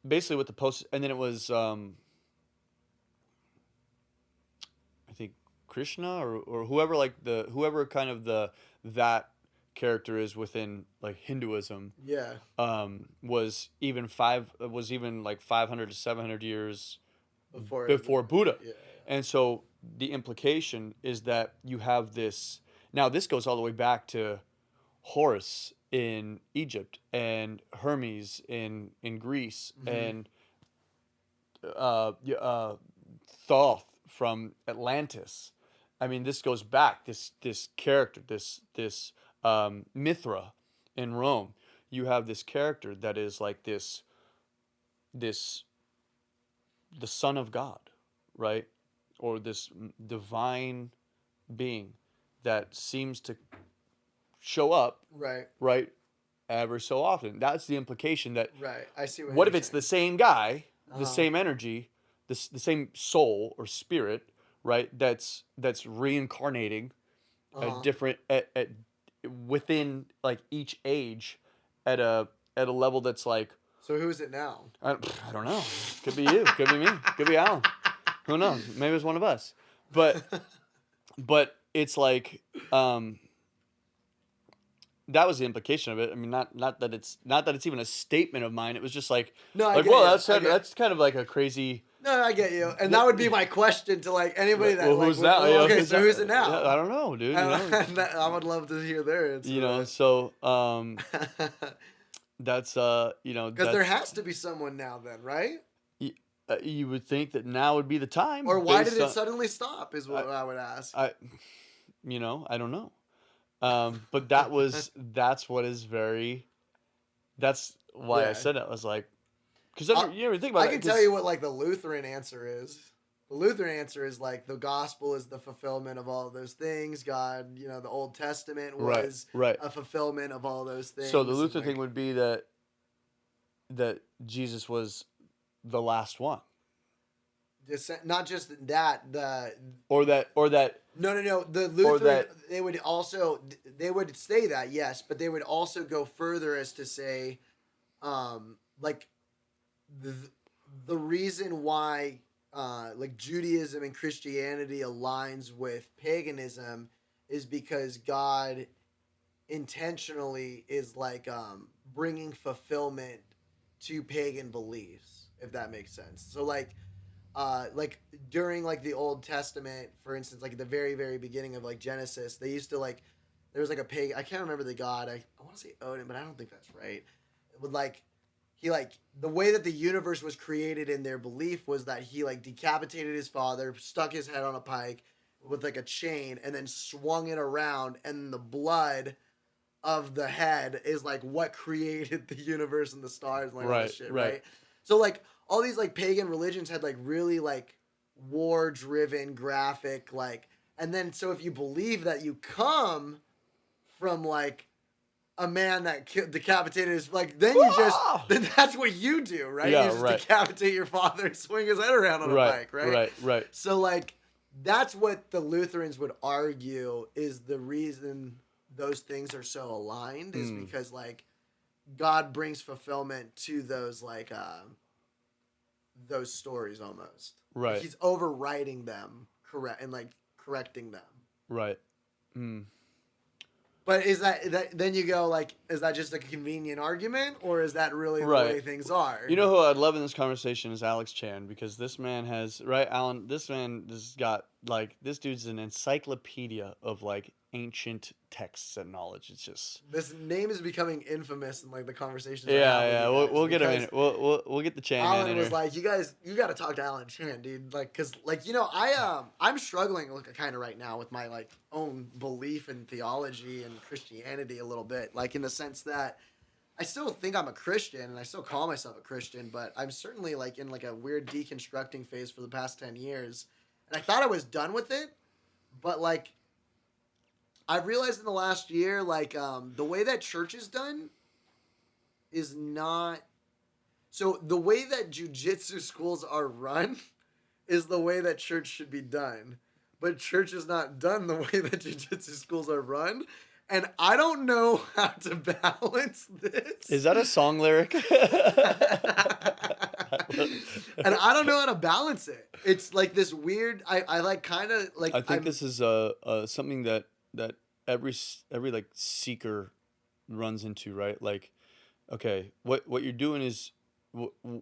basically what the post, and then it was I think Krishna or whoever like whoever kind of that character is within like Hinduism Yeah. was even like 500 to 700 years Before Buddha. Yeah. And so the implication is that you have this. Now this goes all the way back to Horus in Egypt and Hermes in Greece Mhm. and Thoth from Atlantis. I mean, this goes back. This character, this Mithra in Rome. You have this character that is like this the Son of God, right? Or this divine being that seems to show up, Right. right, ever so often. That's the implication that Right. I see what you're if it's the saying. same guy, Uh-huh. the same energy, the same soul or spirit, right? That's reincarnating Uh-huh. at different at within like each age at a level that's like, So who's it now? I don't know. Could be you. Could be me. Could be Alan. Who knows? Maybe it's one of us. But it's like that was the implication of it. I mean, not that it's even a statement of mine. It was just like, No, I like, get well, you. that's kind of like a crazy. No, I get you, and that would be my question to like anybody that. Well, like, who's now? well, okay, Who's so that? who's it now? Yeah, I don't know, dude. You know, I would love to hear their answer. you know, so that's you know, because there has to be someone now, then, right? you would think that now would be the time. Or why did based it on- suddenly stop? Is what I would ask. you know, I don't know. But that's what is very. That's why Yeah. I said it. I was like, because you ever think about I it. can tell you what like the Lutheran answer is. The Lutheran answer is like the gospel is the fulfillment of all of those things. God, you know, the Old Testament was right. a fulfillment of all those things. So the Lutheran like, thing would be that Jesus was the last one, not just that or that No. The Lutheran they would say that, yes, but they would also go further as to say, like the reason why like Judaism and Christianity aligns with paganism is because God intentionally is like bringing fulfillment to pagan beliefs, if that makes sense. So like during like the Old Testament, for instance, like at the very, very beginning of like Genesis, they used to like, there was like a pig, I can't remember the god, I want to say Odin, but I don't think that's right. It would like, he like, the way that the universe was created in their belief was that he like decapitated his father, stuck his head on a pike with like a chain, and then swung it around, and the blood of the head is like what created the universe and the stars and like all this shit, right? So like all these like pagan religions had like really like war driven graphic like, and then so if you believe that you come from like a man that decapitated his like, then you just then that's what you do, right? Yeah, you just decapitate your father and swing his head around on a bike, right? Right. So like that's what the Lutherans would argue is the reason those things are so aligned is because like God brings fulfillment to those like those stories almost. Right. Like he's overwriting them, correcting them. Right. But is that then you go like, is that just a convenient argument, or is that really the way things are? You know who I'd love in this conversation is Alex Chan, because this man has Alan. This man has got like, this dude's an encyclopedia of like ancient texts and knowledge. It's just, this name is becoming infamous in like the conversations. Yeah. We'll get him in. We'll get the Chan man in. Alan was like, you got to talk to Alan Chan, dude. Like, cause like, you know, I'm struggling kind of right now with my like own belief in theology and Christianity a little bit, like in the sense that I still think I'm a Christian and I still call myself a Christian, but I'm certainly like in like a weird deconstructing phase for the past 10 years. And I thought I was done with it, but like I've realized in the last year, like the way that church is done is not. So the way that jiu-jitsu schools are run is the way that church should be done. But church is not done the way that jiu-jitsu schools are run. And I don't know how to balance this. Is that a song lyric? And I don't know how to balance it. It's like this weird, I like kind of like. I think this is something that every like seeker runs into, right? Like, okay, what you're doing is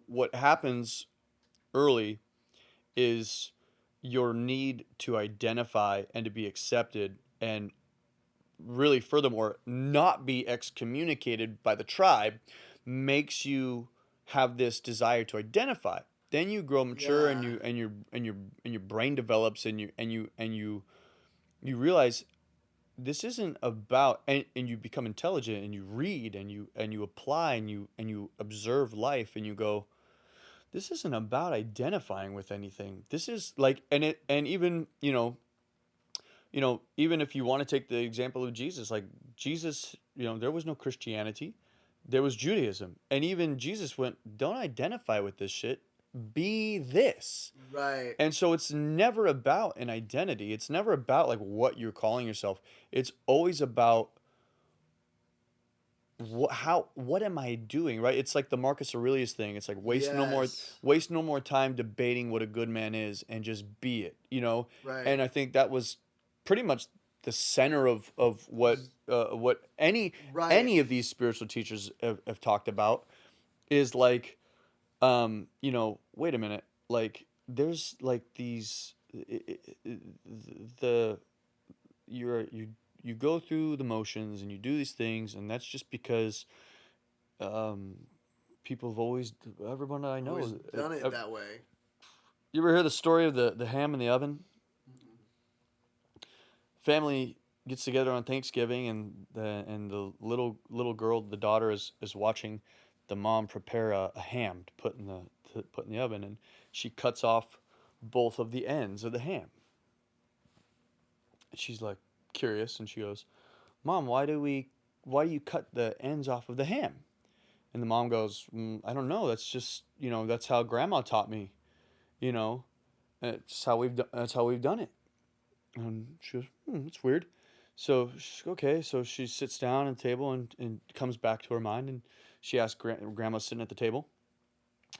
what happens early is your need to identify and to be accepted, and really furthermore not be excommunicated by the tribe, makes you have this desire to identify. Then you grow mature, and your brain develops, and you realize this isn't about, and you become intelligent, and you read, and you apply, and you observe life, and you go, this isn't about identifying with anything. This is like, and even even if you want to take the example of Jesus, like Jesus, there was no Christianity, there was Judaism, and even Jesus went, don't identify with this shit, be this. Right. And so it's never about an identity. It's never about like what you're calling yourself. It's always about what am I doing, right? It's like the Marcus Aurelius thing. It's like waste Yes. no more time debating what a good man is, and just be it, you know. Right. And I think that was pretty much the center of what Right. any of these spiritual teachers have talked about, is like, you know, wait a minute, like there's like these the you go through the motions and you do these things, and that's just because um people have always, everyone that I know, Always done it that way. you ever hear the story of the ham in the oven? Family gets together on Thanksgiving, and the little girl, the daughter, is watching the mom prepare a ham to put in the oven, and she cuts off both of the ends of the ham. She's like curious, and she goes, "Mom, why do you cut the ends off of the ham?" And the mom goes, "I don't know. That's just, you know, that's how Grandma taught me. You know, that's how we've done it." And she goes, "That's weird." So she's okay. So she sits down at the table, and comes back to her mind, and she asks Grandma sitting at the table,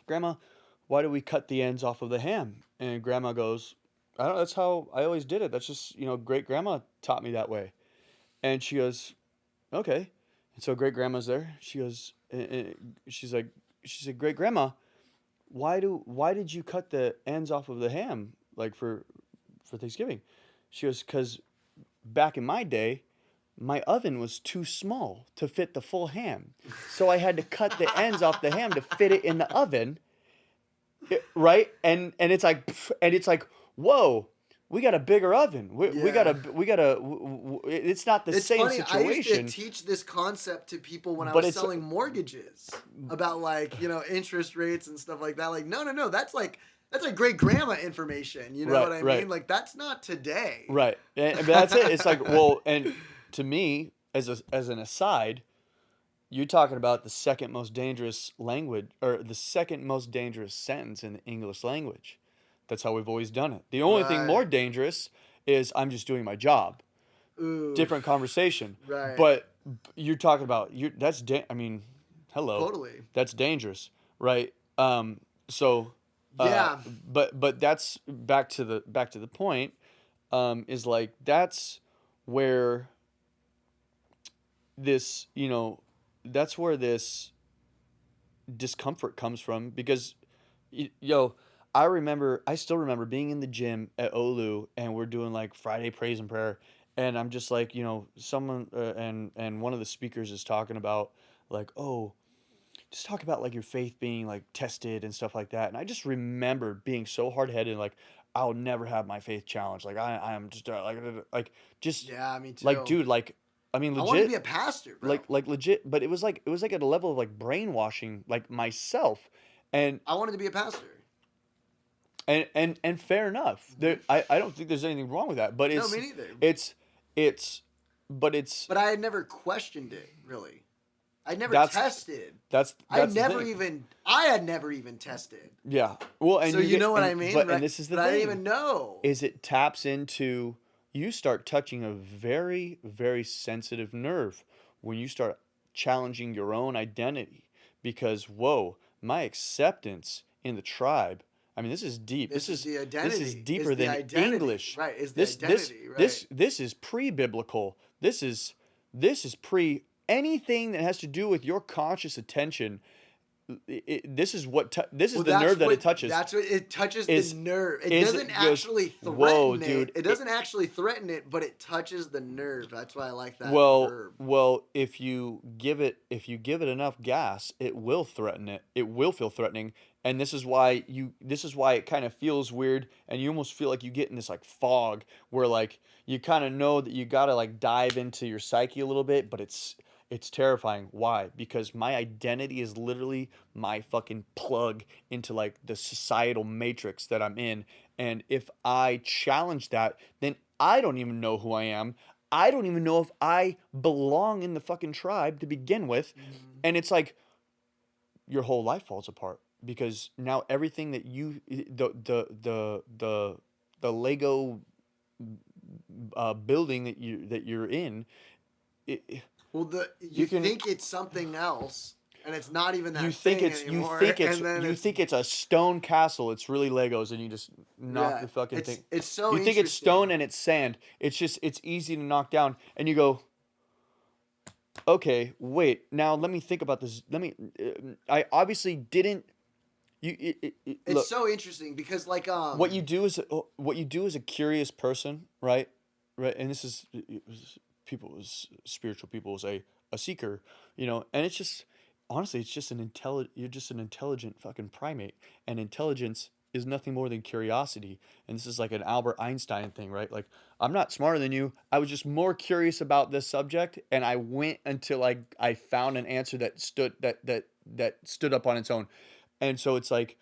"Grandma, why do we cut the ends off of the ham?" And Grandma goes, "I don't. That's how I always did it. That's just, you know, great grandma taught me that way." And she goes, "Okay." And so great grandma's there. She goes, she's like, she said, "Great grandma, why did you cut the ends off of the ham, like for Thanksgiving?" She goes, "Because back in my day, my oven was too small to fit the full ham, so I had to cut the ends off the ham to fit it in the oven." Right? And it's like, whoa, we got a bigger oven. We got a. It's not the It's same funny. I used situation. to teach this concept to people when I But was it's- selling mortgages about, like, you know, interest rates and stuff like that. Like, no, that's like great grandma information. You know Right, what I right. mean? Like, that's not today. Right. But that's it. It's like, well, and to me, as an aside, you're talking about the second most dangerous language, or the second most dangerous sentence in the English language. That's how we've always done it. The only thing more Right. dangerous is I'm just doing my job. Ooh. Different conversation. Right. But you're talking about I mean, hello. Totally. That's dangerous, right? So Yeah. but that's back to the point, is like, that's where this, you know, that's where this discomfort comes from, because I still remember being in the gym at Olu, and we're doing like Friday praise and prayer, and I'm just like, you know, someone and one of the speakers is talking about, like, oh, just talk about like your faith being like tested and stuff like that. And I just remember being so hard-headed, like, I'll never have my faith challenged. Like, I am just like just Yeah, me too. like, dude, like, I mean, I want to legit, be a pastor, bro. like legit, but it was like at a level of like brainwashing like myself, and I wanted to be a pastor. and fair enough. I don't think there's anything wrong with that, but No, me neither. It's But I had never questioned it, really. I never That's- tested. that's I the never thing. even. I had never even tested. Yeah. Well, and So you get- know what and- I mean? But right? and this is the but thing. I didn't even know. Is it taps into, you start touching a very, very sensitive nerve when you start challenging your own identity, because whoa, my acceptance in the tribe. I mean, this is deep. This is the identity. This is deeper Is the than identity. English. Right, is the this identity, this right. this is pre-biblical. This is pre anything that has to do with your conscious attention. This is this is Well, the that's nerve that what- it touches. That's what it touches Is- the nerve. It is- doesn't it goes, actually threaten "Whoa, it. dude, It doesn't actually threaten it, but it touches the nerve. That's why I like that verb. Well, if you give it enough gas, it will threaten it. It will feel threatening, and this is why it kind of feels weird, and you almost feel like you get in this like fog where like you kind of know that you got to like dive into your psyche a little bit, but it's terrifying. Why? Because my identity is literally my fucking plug into like the societal matrix that I'm in. And if I challenge that, then I don't even know who I am. I don't even know if I belong in the fucking tribe to begin with. And it's like your whole life falls apart, because now everything that the Lego building that you're in, Well, You can- think it's something else, and it's not even that you think thing it's anymore. and then you think it's a stone castle. It's really Legos, and you just knock the fucking thing. It's so You think it's stone and it's sand. It's easy to knock down, and you go, okay, wait. Now let me think about this. I obviously didn't. It's Look, so interesting because like what you do is a curious person, right? Right, and this is people, spiritual people, is a seeker, and it's just honestly, it's just you're just an intelligent fucking primate, and intelligence is nothing more than curiosity. And this is like an Albert Einstein thing, right? Like, I'm not smarter than you. I was just more curious about this subject, and I went until I found an answer that stood up on its own. And so it's like,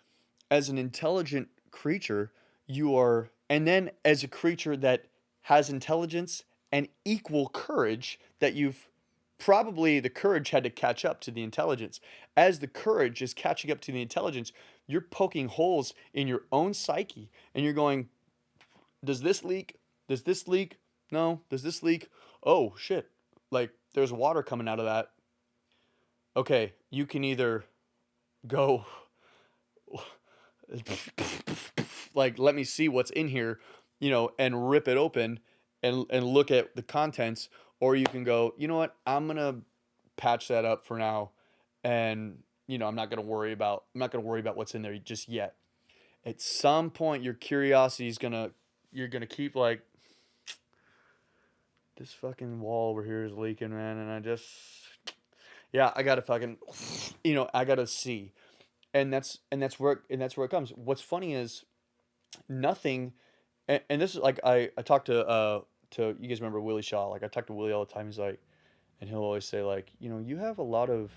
as an intelligent creature, and then as a creature that has intelligence and equal courage, that the courage had to catch up to the intelligence. As the courage is catching up to the intelligence, you're poking holes in your own psyche, and you're going, does this leak? Does this leak? No. Does this leak? Oh, shit. Like, there's water coming out of that. Okay, you can either go, like, let me see what's in here, and rip it open and look at the contents, or you can go, you know what, I'm gonna patch that up for now, and I'm not gonna worry about what's in there just yet. At some point, your curiosity is you're gonna keep like, this fucking wall over here is leaking, man, and I gotta fucking, I gotta see. And that's where it comes. What's funny is nothing, and this is like, I talk to you guys remember Willie Shaw. Like, I talk to Willie all the time. He's like, and he'll always say, like, you have a lot of,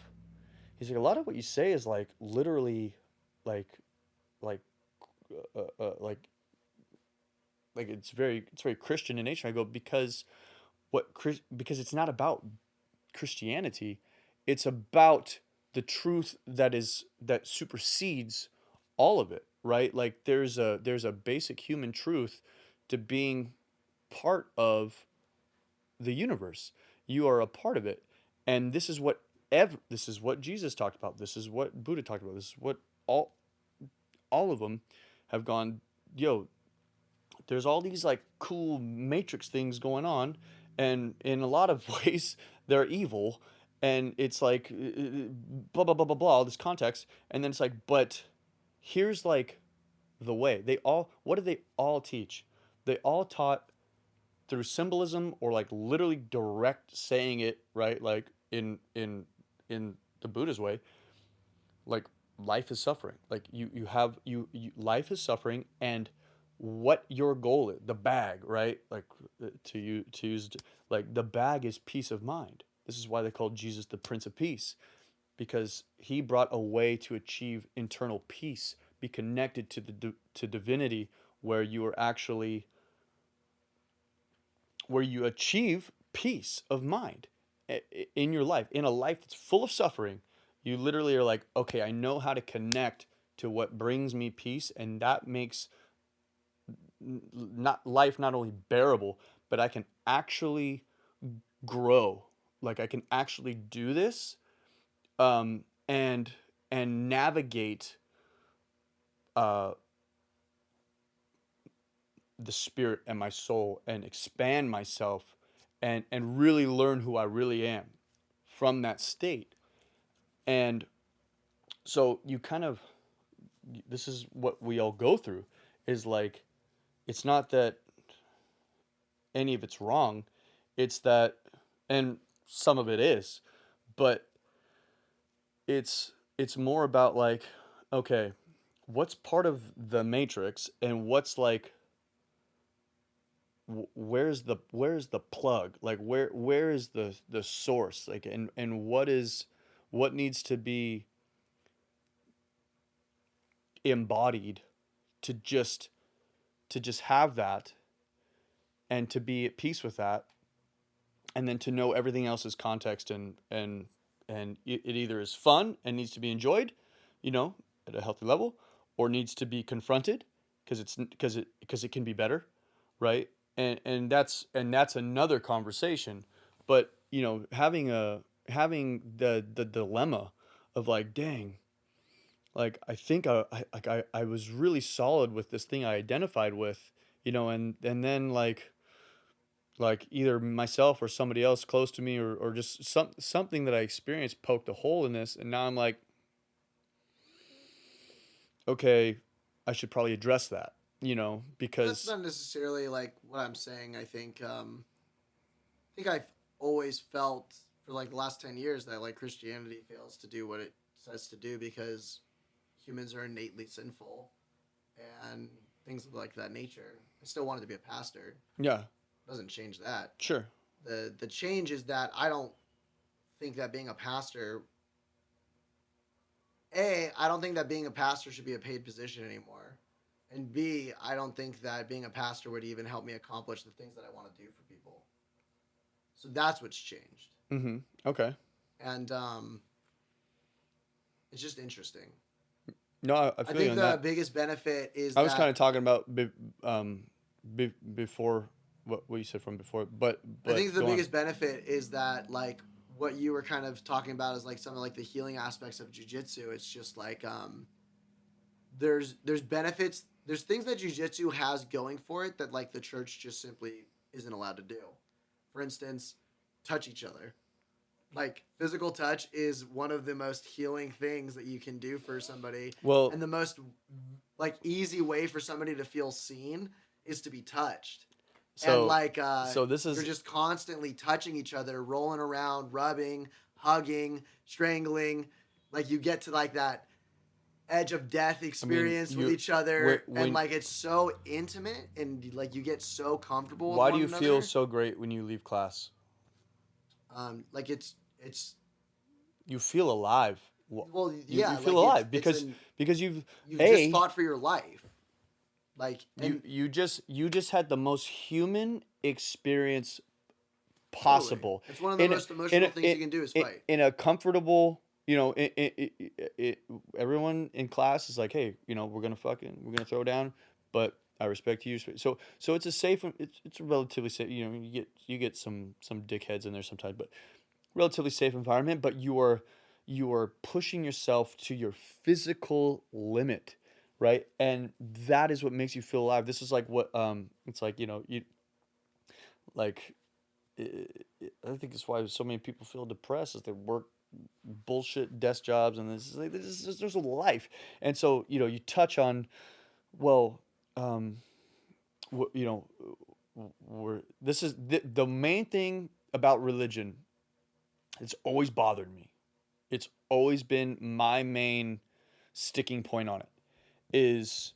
he's like, a lot of what you say is like literally like like like it's very Christian in nature. I go, because because it's not about Christianity, it's about the truth that supersedes all of it, right? Like, there's a basic human truth to being part of the universe. You are a part of it, and this is what Jesus talked about. This is what Buddha talked about. This is what all of them have gone. Yo, there's all these like cool matrix things going on, and in a lot of ways they're evil, and it's like blah blah blah blah blah, all this context, and then it's like, but here's like the way. What did they all teach? They all taught through symbolism, or like literally direct saying it, right? Like in the Buddha's way, like, life is suffering. Like, life is suffering, and what your goal is, the bag, right? Like, to use, like, the bag is peace of mind. This is why they called Jesus the Prince of Peace, because he brought a way to achieve internal peace, be connected to divinity, where you are actually, where you achieve peace of mind in your life, in a life that's full of suffering. You literally are like, okay, I know how to connect to what brings me peace, and that makes life not only bearable, but I can actually grow. Like, I can actually do this, and navigate the spirit and my soul, and expand myself, and really learn who I really am from that state. And so this is what we all go through, is like, it's not that any of it's wrong, it's that, and some of it is, but it's more about like, okay, what's part of the matrix, and what's like, where's the plug, like, where is the source, like, and what needs to be embodied to just have that, and to be at peace with that, and then to know everything else is context, and it either is fun and needs to be enjoyed, at a healthy level, or needs to be confronted because it can be better, right? And that's another conversation. But having the dilemma of like, dang, like I think I was really solid with this thing I identified with, and then like either myself or somebody else close to me or just something that I experienced poked a hole in this, and now I'm like, okay, I should probably address that, That's because not necessarily like what I'm saying. I think I've always felt for like the last 10 years that like Christianity fails to do what it says to do because humans are innately sinful and things like that nature. I still wanted to be a pastor. yeah, Doesn't change that. sure, The change is that I don't think that being a pastor I don't think that being a pastor should be a paid position anymore. And B, I don't think that being a pastor would even help me accomplish the things that I want to do for people. So that's what's changed. mm-hmm, okay, And it's just interesting. no, I I feel you think on the that. biggest benefit is I was that kind of talking about before what you said from before, but I think the go on. biggest benefit is that like what you were kind of talking about is like some of like the healing aspects of jiu-jitsu. It's just like there's benefits, there's things that jiu-jitsu has going for it that like the church just simply isn't allowed to do. For instance, touch each other. Like physical touch is one of the most healing things that you can do for somebody, Well, and the most like easy way for somebody to feel seen is to be touched. so And like so this you're is just constantly touching each other, rolling around, rubbing, hugging, strangling. Like you get to like that edge of death experience with each other, and like it's so intimate, and like you get so comfortable with why one do you another. feel so great when you leave class? Like it's You feel alive. well, You yeah, feel like alive it's because you've just fought for your life. Like and you just had the most human experience totally. possible. It's one of the most emotional things you can do is fight. In a comfortable, everyone in class is like, hey, we're gonna throw down, but I respect you. So it's a safe, it's a relatively safe. You get some dickheads in there sometimes, but relatively safe environment. But you are pushing yourself to your physical limit, right? And that is what makes you feel alive. This is like what it's like, you like I think it's why so many people feel depressed is they work bullshit desk jobs, and there's a life. And so you touch on, well, this is the main thing about religion. It's always bothered me. It's always been my main sticking point on it is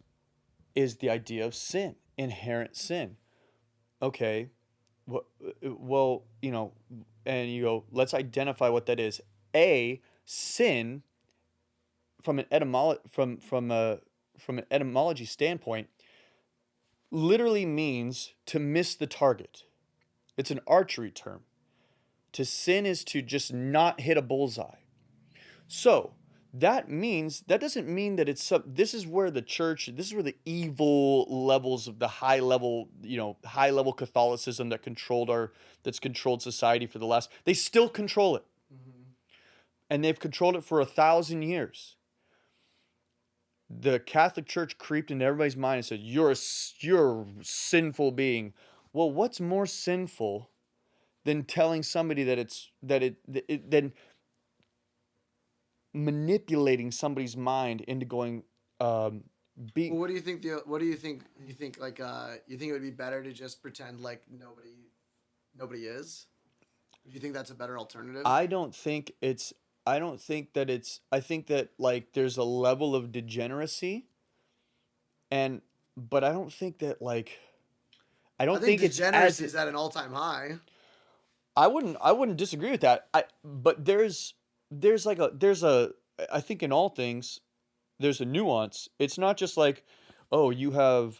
the idea of sin, inherent sin. Okay, well, and you go, let's identify what that is. Sin, from an etymology standpoint, literally means to miss the target. It's an archery term. To sin is to just not hit a bullseye. So that doesn't mean that it's this is where the evil levels of the high level Catholicism that's controlled society for the last, they still control it. Mm-hmm. And they've controlled it for 1,000 years. The Catholic Church creeped into everybody's mind and said, you're a sinful being. Well, what's more sinful than telling somebody than manipulating somebody's mind into going being. Well, what do you think? What do you think? You think like you think it would be better to just pretend like nobody is? Do you think that's a better alternative? I think that like there's a level of degeneracy, but I don't think that like I think it's degeneracy is at an all-time high. I wouldn't disagree with that. But there's I think in all things there's a nuance. It's not just like, oh, you have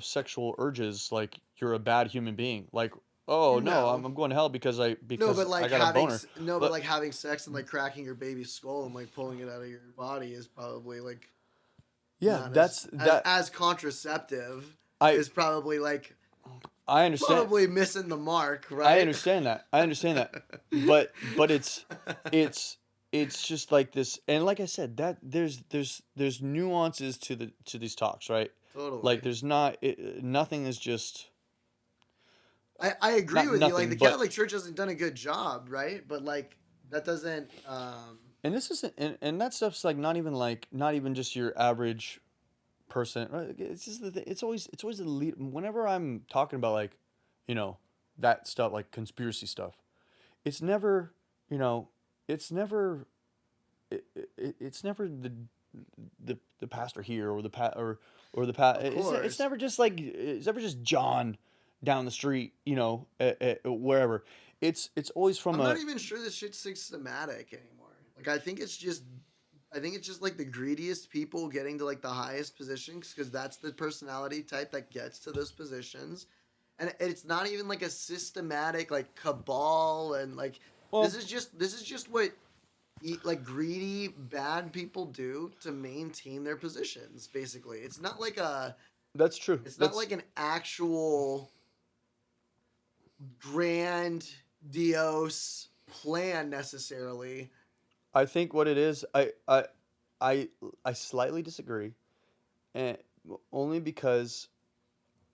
sexual urges, like you're a bad human being. Like, oh no, I'm going to hell because I got a boner. But like having sex and like cracking your baby's skull and like pulling it out of your body is probably like as contraceptive is probably like I understand. Probably missing the mark, right? I understand that. But it's just like this, and like I said, that there's nuances to these talks, right? Totally. Like there's not nothing is just I agree not with you. Like nothing, the but Catholic Church hasn't done a good job, right? But like that doesn't. and this isn't and that stuff's like not even just your average person, right? It's just it's always the lead. Whenever I'm talking about like, that stuff like conspiracy stuff, it's never, it's never it's never the pastor here or or the Of it's course. never just like it's never just John down the street, wherever. It's always from I'm a not even sure this shit's systematic anymore. Like I think it's just like the greediest people getting to like the highest positions because that's the personality type that gets to those positions. And it's not even like a systematic like cabal and like well, this is just what like greedy bad people do to maintain their positions basically. It's not like that's true. it's not like an actual grandiose plan necessarily. I think what it is, I slightly disagree, and only because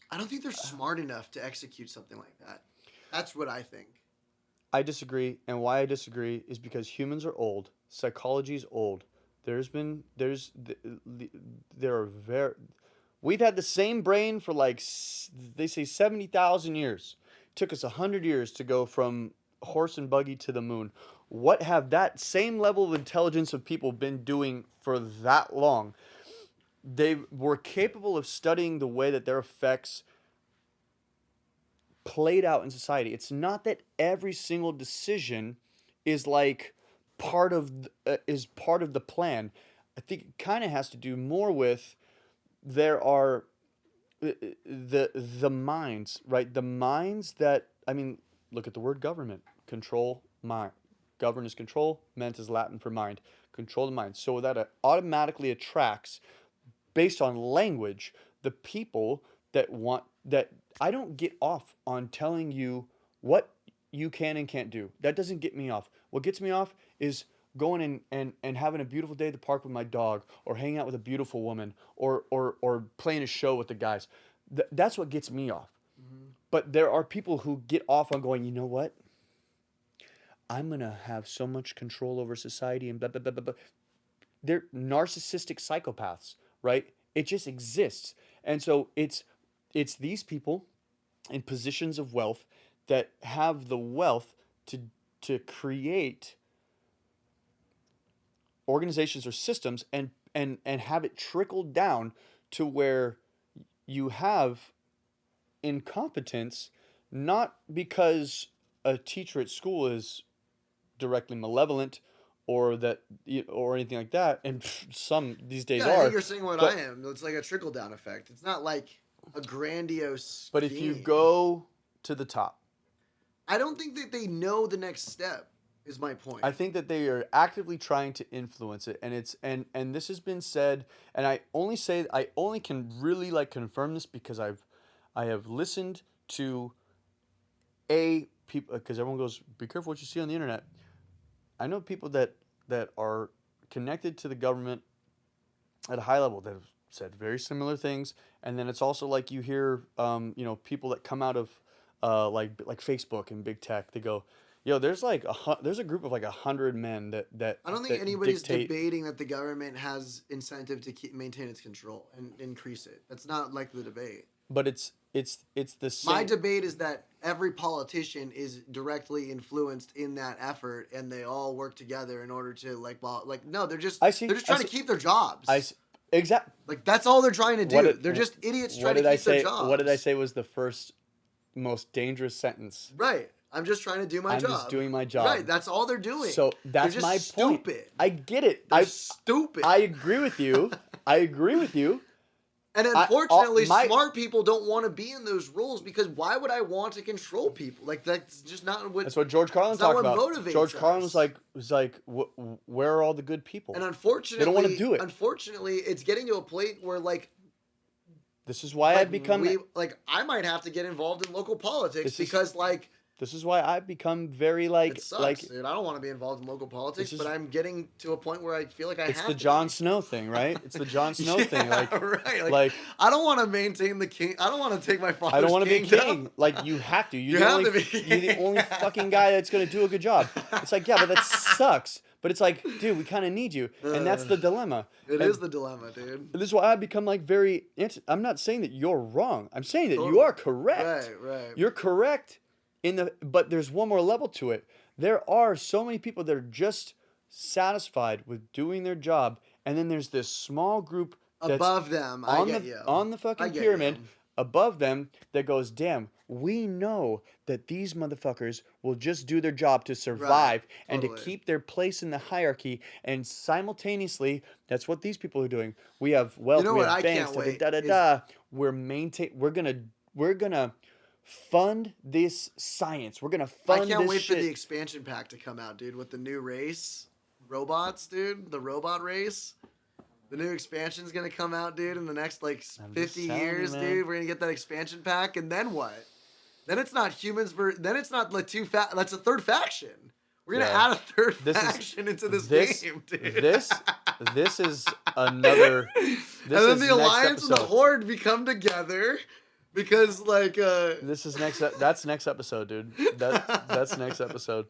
I don't think they're smart enough to execute something like that. That's what I think. I disagree, and why I disagree is because humans are old. Psychology is old. There are we've had the same brain for like they say 70,000 years. It took us 100 years to go from horse and buggy to the moon. What have that same level of intelligence of people been doing for that long? They were capable of studying the way that their effects played out in society. It's not that every single decision is like part of the plan. I think it kind of has to do more with there are the minds, right? The minds that look at the word government, control mind. Govern is control, ment is Latin for mind. Control the mind. So that automatically attracts, based on language, the people that want that. I don't get off on telling you what you can and can't do. That doesn't get me off. What gets me off is going and having a beautiful day at the park with my dog, or hanging out with a beautiful woman, or playing a show with the guys. That's what gets me off. Mm-hmm. But there are people who get off on going, you know what? I'm going to have so much control over society and blah, blah, blah, blah, blah. They're narcissistic psychopaths, right? It just exists. And so it's these people in positions of wealth that have the wealth to create organizations or systems and have it trickle down to where you have incompetence, not because a teacher at school is directly malevolent or anything like that, and some these days I are. think you're saying what but, I am. It's like a trickle down effect. It's not like a grandiose but if you scheme. go to the top, I don't think that they know the next step. Is my point. I think that they are actively trying to influence it, and it's and this has been said, and I only can really like confirm this because I have listened to people, because everyone goes, be careful what you see on the internet. I know people that are connected to the government at a high level that have said very similar things, and then it's also like you hear people that come out of like Facebook and big tech. They go, yo, there's like there's a group of like 100 men that I don't think that anybody's dictate. debating that the government has incentive to maintain its control and increase it. That's not like the debate. But it's the same. My debate is that every politician is directly influenced in that effort, and they all work together in order to no, they're just trying to keep their jobs. Exactly. Like that's all they're trying to do. They're just idiots trying to keep their jobs. What did I say was the first most dangerous sentence? Right. I'm just trying to do my job. I'm just doing my job. Right. That's all they're doing. So that's they're my just point. Stupid. I get it. They're stupid. I agree with you. And unfortunately, smart people don't want to be in those roles because why would I want to control people? Like that's just not what. That's what George Carlin talked about. Motivates George Carlin us. was like, where are all the good people? And unfortunately, they don't want to do it. Unfortunately, it's getting to a point where like This is why like, I've become. I might have to get involved in local politics This is- because like This is why I've become very like it sucks, like dude. I don't want to be involved in local politics, This but is- I'm getting to a point where I feel like I it's have the to Jon be. Snow thing, right? It's the Jon Snow thing. Like right. like I don't want to maintain the king. I don't want to take my father's I don't want to be kingdom. king. Like you have to. You have to be You're the king. only fucking guy that's gonna do a good job. It's like, yeah, but that sucks. But it's like, dude, we kind of need you, and that's the dilemma. It And is the dilemma, dude. this is why I've become like very. I'm not saying that you're wrong. I'm saying that you Totally. are correct. Right. You're correct but there's one more level to it. There are so many people that are just satisfied with doing their job, and then there's this small group that's Above them, I on get the you. on the I fucking get pyramid you. above them that goes, damn, we know that these motherfuckers will just do their job to survive and to totally. keep their place in the hierarchy, and simultaneously that's what these people are doing. We have wealth, You know we what have I banks, can't wait da da is- da. We're gonna fund this science. We're gonna fund I can't this wait shit. for the expansion pack to come out, dude, with the new race. Robots, dude. The robot race. The new expansion's gonna come out, dude, in the next like I'm just 50 telling you, years, man. dude. We're gonna get that expansion pack, and then what? Then it's not humans then it's not like that's a third faction. We're gonna Yeah. add a third This is- faction into this game, dude. This is another. and This then is the next alliance and the episode. horde become together because like This is next. That's next episode, dude. That's next episode.